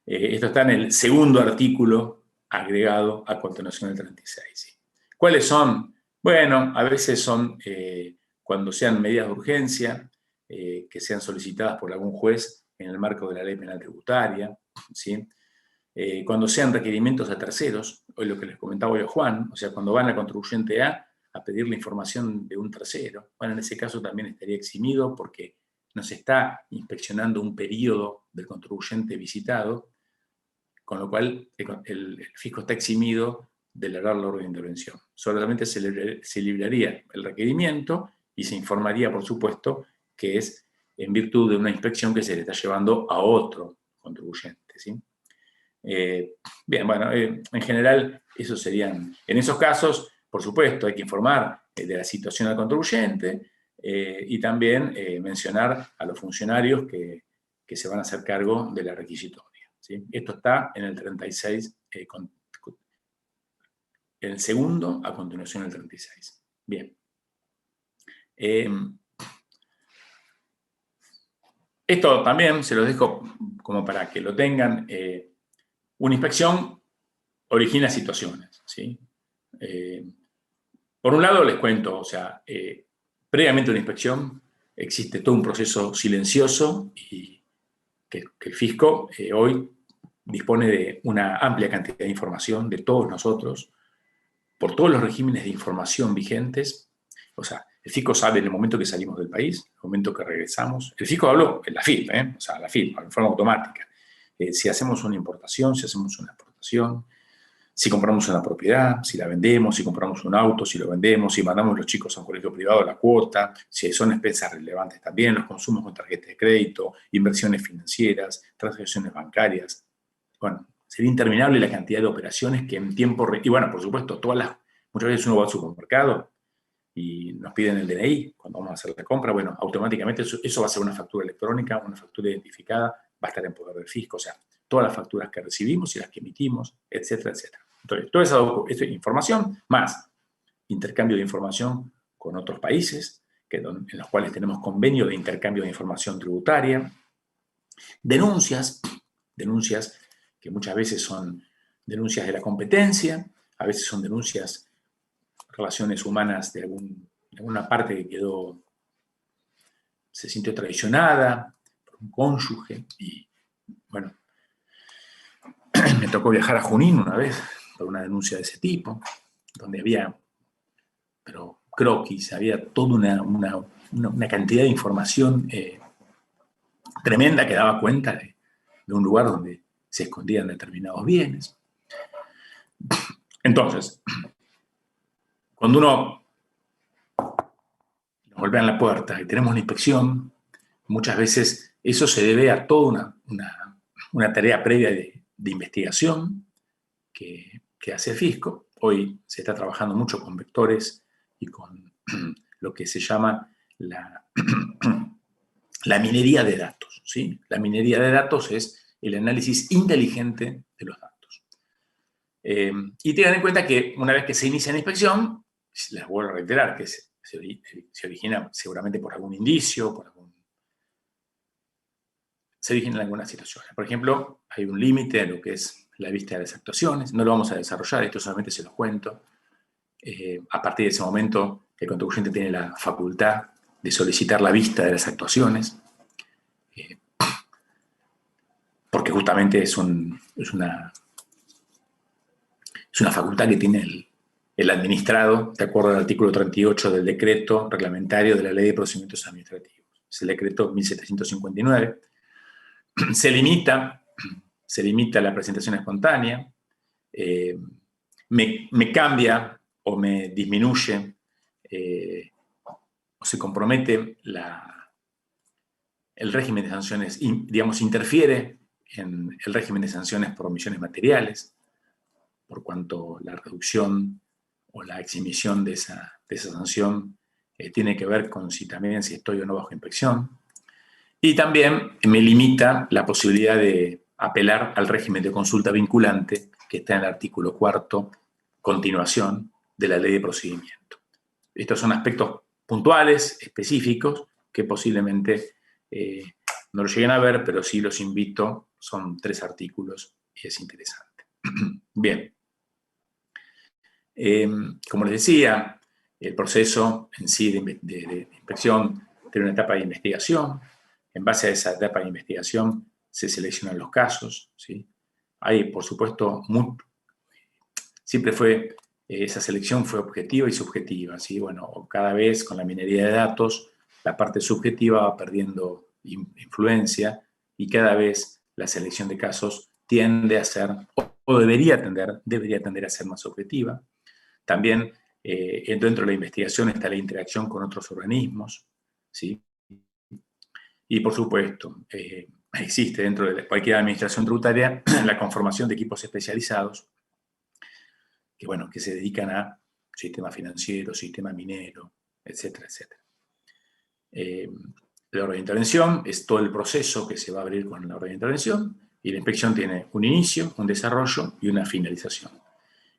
Esto está en el segundo artículo agregado a continuación del 36. ¿Sí? ¿Cuáles son? Bueno, a veces son cuando sean medidas de urgencia que sean solicitadas por algún juez en el marco de la ley penal tributaria, ¿sí? Cuando sean requerimientos a terceros, hoy lo que les comentaba hoy a Juan, o sea, cuando van al contribuyente A pedir la información de un tercero, bueno, en ese caso también estaría eximido porque no se está inspeccionando un periodo del contribuyente visitado, con lo cual el fisco está eximido de elaborar la orden de intervención. Solamente se libraría el requerimiento y se informaría, por supuesto, que es en virtud de una inspección que se le está llevando a otro contribuyente, ¿sí? Bien, bueno, en general, esos serían, en esos casos, por supuesto, hay que informar de la situación del contribuyente y también mencionar a los funcionarios que se van a hacer cargo de la requisitoria, ¿sí? Esto está en el 36, en el segundo, a continuación del 36. Bien. Esto también se los dejo como para que lo tengan. Una inspección origina situaciones, ¿sí? Por un lado, les cuento, o sea, previamente a una inspección existe todo un proceso silencioso y que el fisco hoy dispone de una amplia cantidad de información de todos nosotros, por todos los regímenes de información vigentes. O sea, el fisco sabe en el momento que salimos del país, en el momento que regresamos. El fisco habló en la FIP, o sea, la FIP, en forma automática. Si hacemos una importación, si hacemos una exportación, si compramos una propiedad, si la vendemos, si compramos un auto, si lo vendemos, si mandamos los chicos a un colegio privado la cuota, si son expensas relevantes también, los consumos con tarjetas de crédito, inversiones financieras, transacciones bancarias. Bueno, sería interminable la cantidad de operaciones que en tiempo... Y bueno, por supuesto, muchas veces uno va al supermercado y nos piden el DNI cuando vamos a hacer la compra. Bueno, automáticamente eso va a ser una factura electrónica, una factura identificada, va a estar en poder del fisco. O sea, todas las facturas que recibimos y las que emitimos, etcétera, etcétera. Entonces, toda esa información, más intercambio de información con otros países, en los cuales tenemos convenio de intercambio de información tributaria, denuncias que muchas veces son denuncias de la competencia, a veces son denuncias, relaciones humanas de alguna parte que se sintió traicionada por un cónyuge y, bueno, me tocó viajar a Junín una vez por una denuncia de ese tipo, donde había, pero croquis, había toda una cantidad de información tremenda que daba cuenta de un lugar donde se escondían determinados bienes. Entonces, cuando nos golpean la puerta y tenemos la inspección, muchas veces eso se debe a toda una tarea previa de investigación que hace el fisco. Hoy se está trabajando mucho con vectores y con lo que se llama la minería de datos, ¿sí? La minería de datos es el análisis inteligente de los datos. Y tengan en cuenta que una vez que se inicia la inspección, les vuelvo a reiterar que se origina seguramente por algún indicio, se originan algunas situaciones. Por ejemplo, hay un límite a lo que es la vista de las actuaciones. No lo vamos a desarrollar, esto solamente se los cuento. A partir de ese momento, el contribuyente tiene la facultad de solicitar la vista de las actuaciones, porque justamente es una facultad que tiene el administrado, de acuerdo al artículo 38 del decreto reglamentario de la Ley de Procedimientos Administrativos. Es el decreto 1759. Se limita la presentación espontánea, me cambia o me disminuye o se compromete el régimen de sanciones, digamos, interfiere en el régimen de sanciones por omisiones materiales, por cuanto la reducción o la exhibición de esa sanción tiene que ver con si estoy o no bajo inspección. Y también me limita la posibilidad de apelar al régimen de consulta vinculante que está en el artículo 4, continuación de la ley de procedimiento. Estos son aspectos puntuales, específicos, que posiblemente no lo lleguen a ver, pero sí los invito. Son 3 artículos y es interesante. Bien. Como les decía, el proceso en sí de inspección tiene una etapa de investigación. En base a esa etapa de investigación se seleccionan los casos, ¿sí? Hay, por supuesto, siempre esa selección fue objetiva y subjetiva, ¿sí? Bueno, cada vez con la minería de datos, la parte subjetiva va perdiendo influencia y cada vez la selección de casos tiende a ser, o debería tender a ser más objetiva. También dentro de la investigación está la interacción con otros organismos, ¿sí? Y por supuesto, existe dentro de cualquier administración tributaria la conformación de equipos especializados que se dedican a sistema financiero, sistema minero, etcétera, etcétera. La orden de intervención es todo el proceso que se va a abrir con la orden de intervención y la inspección tiene un inicio, un desarrollo y una finalización.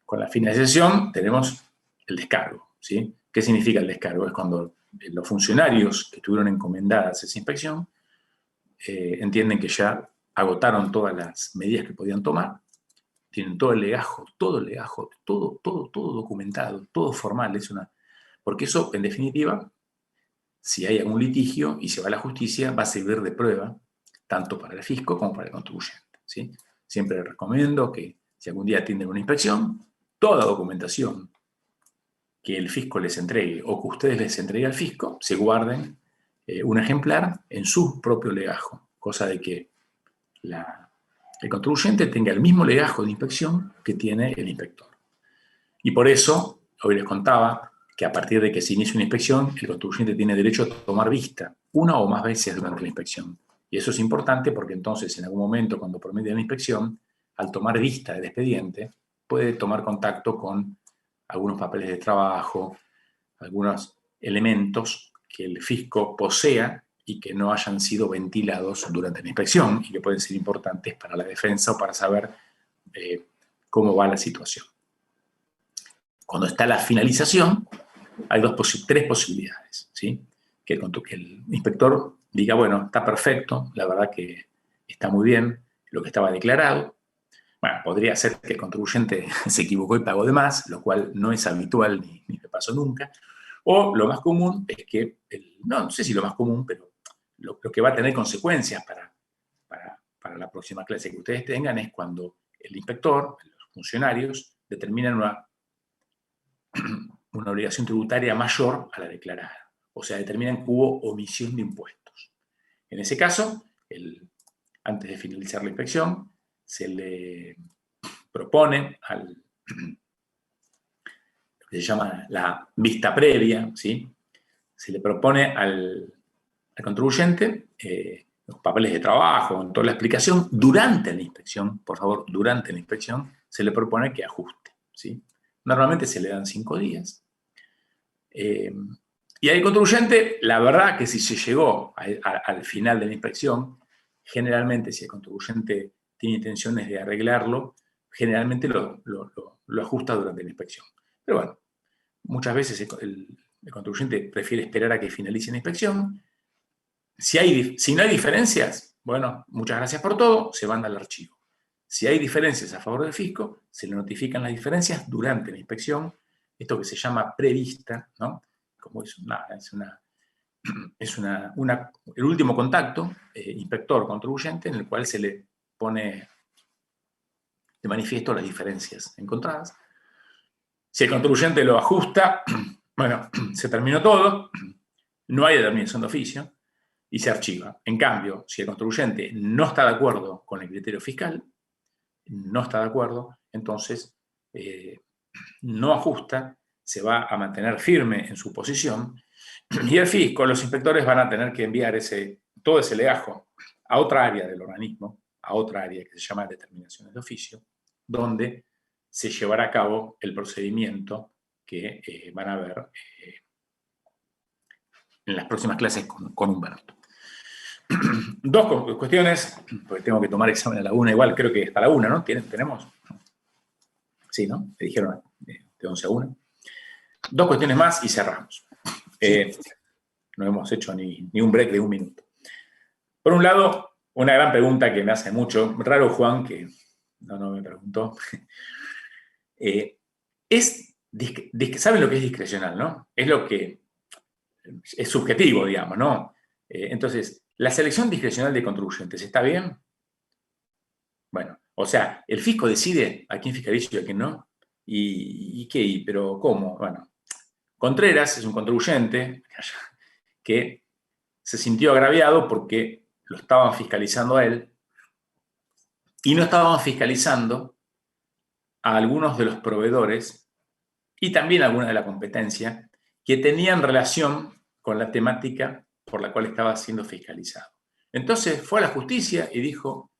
Con la finalización tenemos el descargo, ¿sí? ¿Qué significa el descargo? Es cuando los funcionarios que tuvieron encomendadas esa inspección entienden que ya agotaron todas las medidas que podían tomar, tienen todo el legajo, todo documentado, todo formal, porque eso, en definitiva, si hay algún litigio y se va a la justicia, va a servir de prueba, tanto para el fisco como para el contribuyente, ¿sí? Siempre les recomiendo que, si algún día atienden una inspección, toda documentación que el fisco les entregue o que ustedes les entreguen al fisco, se guarden un ejemplar en su propio legajo, cosa de que el contribuyente tenga el mismo legajo de inspección que tiene el inspector. Y por eso, hoy les contaba que a partir de que se inicia una inspección, el contribuyente tiene derecho a tomar vista una o más veces durante la inspección. Y eso es importante porque entonces, en algún momento, cuando promete la inspección, al tomar vista del expediente, puede tomar contacto con algunos papeles de trabajo, algunos elementos que el fisco posea y que no hayan sido ventilados durante la inspección y que pueden ser importantes para la defensa o para saber cómo va la situación. Cuando está la finalización, hay 3 posibilidades, ¿sí? Que el inspector diga, bueno, está perfecto, la verdad que está muy bien lo que estaba declarado. Bueno, podría ser que el contribuyente se equivocó y pagó de más, lo cual no es habitual ni me pasó nunca. O lo más común es que, no sé si lo más común, pero lo que va a tener consecuencias para la próxima clase que ustedes tengan es cuando el inspector, los funcionarios, determinan una obligación tributaria mayor a la declarada. O sea, determinan que hubo omisión de impuestos. En ese caso, antes de finalizar la inspección, se le propone lo que se llama la vista previa, ¿sí? Se le propone al contribuyente los papeles de trabajo, en toda la explicación, durante la inspección, por favor, durante la inspección, se le propone que ajuste, ¿sí? Normalmente se le dan 5 días. Y al contribuyente, la verdad que si se llegó al final de la inspección, generalmente si el contribuyente tiene intenciones de arreglarlo, generalmente lo ajusta durante la inspección. Pero bueno, muchas veces el contribuyente prefiere esperar a que finalice la inspección. Si no hay diferencias, bueno, muchas gracias por todo, se manda al archivo. Si hay diferencias a favor del fisco, se le notifican las diferencias durante la inspección, esto que se llama prevista, ¿no? Como el último contacto, inspector-contribuyente, en el cual se le pone de manifiesto las diferencias encontradas. Si el contribuyente lo ajusta, bueno, se terminó todo, no hay determinación de oficio y se archiva. En cambio, si el contribuyente no está de acuerdo con el criterio fiscal, no está de acuerdo, entonces no ajusta, se va a mantener firme en su posición, y el fisco, los inspectores van a tener que enviar todo ese legajo a otra área del organismo, a otra área que se llama determinaciones de oficio, donde se llevará a cabo el procedimiento que van a ver en las próximas clases con Humberto. Dos cuestiones, porque tengo que tomar examen a la 1, igual creo que hasta la 1, ¿no? ¿Tenemos? Sí, ¿no? Me dijeron de 11 a 1. Dos cuestiones más y cerramos. No hemos hecho ni un break de 1 minuto. Por un lado, una gran pregunta que me hace mucho, raro Juan, que no me preguntó, ¿saben lo que es discrecional, no? Es lo que es subjetivo, digamos, ¿no? Entonces, ¿la selección discrecional de contribuyentes está bien? Bueno, o sea, el fisco decide a quién fiscaliza y a quién no. ¿Y qué? ¿Pero cómo? Bueno, Contreras es un contribuyente que se sintió agraviado porque lo estaban fiscalizando a él y no estaban fiscalizando a algunos de los proveedores y también a alguna de la competencia que tenían relación con la temática por la cual estaba siendo fiscalizado. Entonces fue a la justicia y dijo,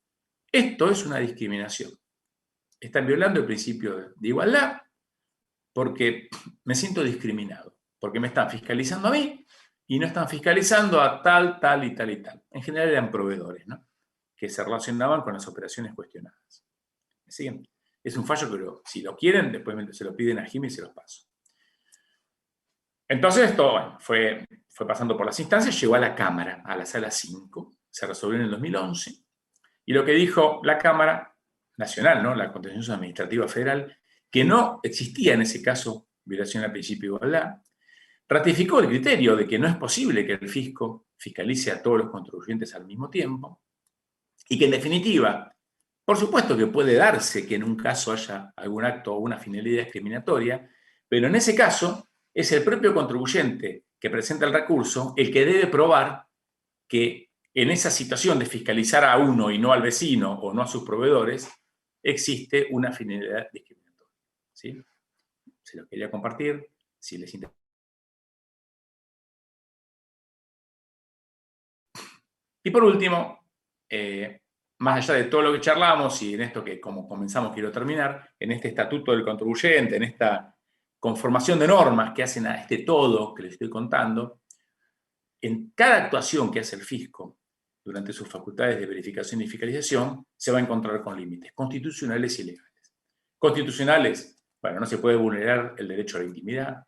esto es una discriminación. Están violando el principio de igualdad porque me siento discriminado, porque me están fiscalizando a mí y no están fiscalizando a tal, tal y tal y tal. En general eran proveedores, ¿no? Que se relacionaban con las operaciones cuestionadas. ¿Me siguen? Es un fallo, pero si lo quieren, después se lo piden a Jimmy y se los paso. Entonces esto, bueno, fue pasando por las instancias, llegó a la Cámara, a la Sala 5, se resolvió en el 2011, y lo que dijo la Cámara Nacional, ¿no? La Contencioso Administrativa Federal, que no existía en ese caso violación al principio de igualdad, ratificó el criterio de que no es posible que el fisco fiscalice a todos los contribuyentes al mismo tiempo, y que en definitiva, por supuesto que puede darse que en un caso haya algún acto o una finalidad discriminatoria, pero en ese caso es el propio contribuyente que presenta el recurso el que debe probar que en esa situación de fiscalizar a uno y no al vecino o no a sus proveedores, existe una finalidad discriminatoria. ¿Sí? Se los quería compartir, si les interesa. Y por último, más allá de todo lo que charlamos y en esto que como comenzamos quiero terminar, en este estatuto del contribuyente, en esta conformación de normas que hacen a este todo que les estoy contando, en cada actuación que hace el fisco durante sus facultades de verificación y fiscalización se va a encontrar con límites constitucionales y legales. Constitucionales, bueno, no se puede vulnerar el derecho a la intimidad,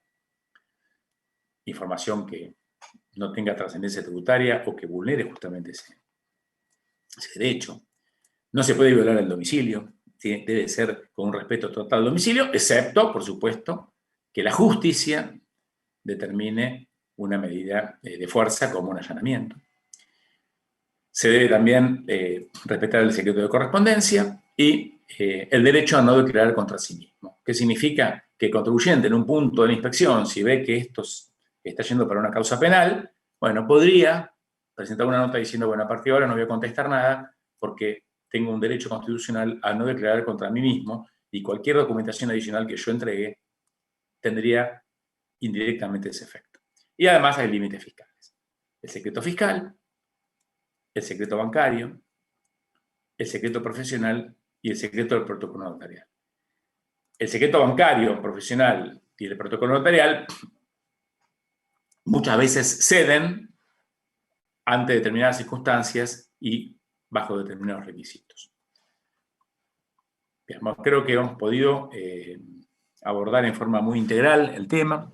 información que no tenga trascendencia tributaria o que vulnere justamente ese derecho. No se puede violar el domicilio, debe ser con un respeto total al domicilio, excepto, por supuesto, que la justicia determine una medida de fuerza como un allanamiento. Se debe también respetar el secreto de correspondencia y el derecho a no declarar contra sí mismo. ¿Qué significa? Que el contribuyente en un punto de la inspección, si ve que esto está yendo para una causa penal, bueno, podría presentar una nota diciendo, bueno, a partir de ahora no voy a contestar nada porque tengo un derecho constitucional a no declarar contra mí mismo y cualquier documentación adicional que yo entregue tendría indirectamente ese efecto. Y además hay límites fiscales. El secreto fiscal, el secreto bancario, el secreto profesional y el secreto del protocolo notarial. El secreto bancario, profesional y el protocolo notarial muchas veces ceden ante determinadas circunstancias y bajo determinados requisitos. Bien, creo que hemos podido abordar en forma muy integral el tema.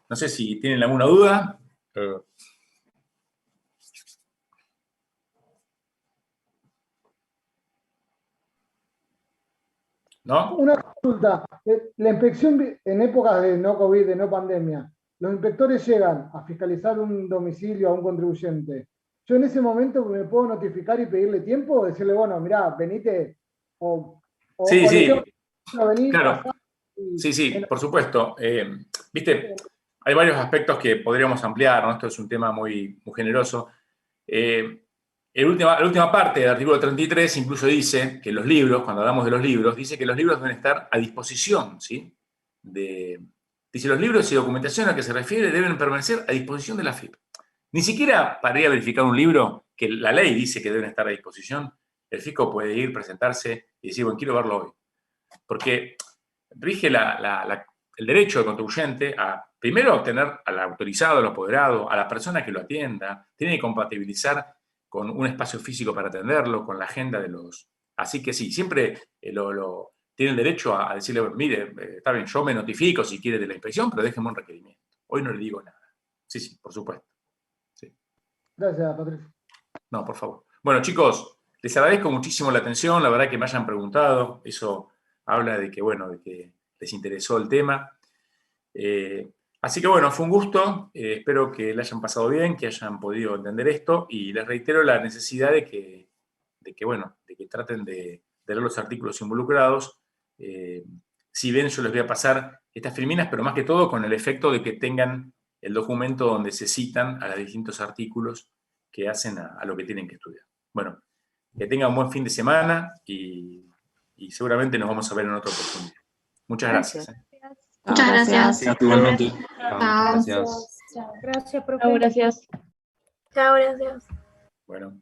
No sé si tienen alguna duda. ¿No? Una consulta. La inspección en épocas de no COVID, de no pandemia, los inspectores llegan a fiscalizar un domicilio a un contribuyente. ¿Yo en ese momento me puedo notificar y pedirle tiempo o decirle, bueno, mirá, venite sí, sí. Venir, claro. Sí, por supuesto. Viste, hay varios aspectos que podríamos ampliar, ¿no? Esto es un tema muy, muy generoso. La última parte del artículo 33 incluso dice que los libros, cuando hablamos de los libros, dice que los libros deben estar a disposición, ¿sí? Dice, los libros y documentación a que se refiere deben permanecer a disposición de la FIP. Ni siquiera para ir a verificar un libro, que la ley dice que deben estar a disposición, el fisco puede ir, presentarse y decir, bueno, quiero verlo hoy. Porque rige el derecho del contribuyente a, primero, obtener al autorizado, al apoderado, a la persona que lo atienda, tiene que compatibilizar con un espacio físico para atenderlo, con la agenda de los... Así que sí, siempre tiene el derecho a decirle, mire, está bien, yo me notifico si quiere de la inspección, pero déjeme un requerimiento. Hoy no le digo nada. Sí, por supuesto. Sí. Gracias, Patricio. No, por favor. Bueno, chicos, les agradezco muchísimo la atención, la verdad que me hayan preguntado, eso habla de que, bueno, de que les interesó el tema. Así que, bueno, fue un gusto, espero que le hayan pasado bien, que hayan podido entender esto, y les reitero la necesidad de que traten de leer los artículos involucrados. Si ven, yo les voy a pasar estas filminas, pero más que todo con el efecto de que tengan el documento donde se citan a los distintos artículos que hacen a lo que tienen que estudiar. Bueno, que tengan un buen fin de semana y seguramente nos vamos a ver en otra oportunidad. Muchas gracias. Muchas gracias. Igualmente. Chao. Gracias. Gracias, profe. Chao, gracias. Chao, gracias. Bueno.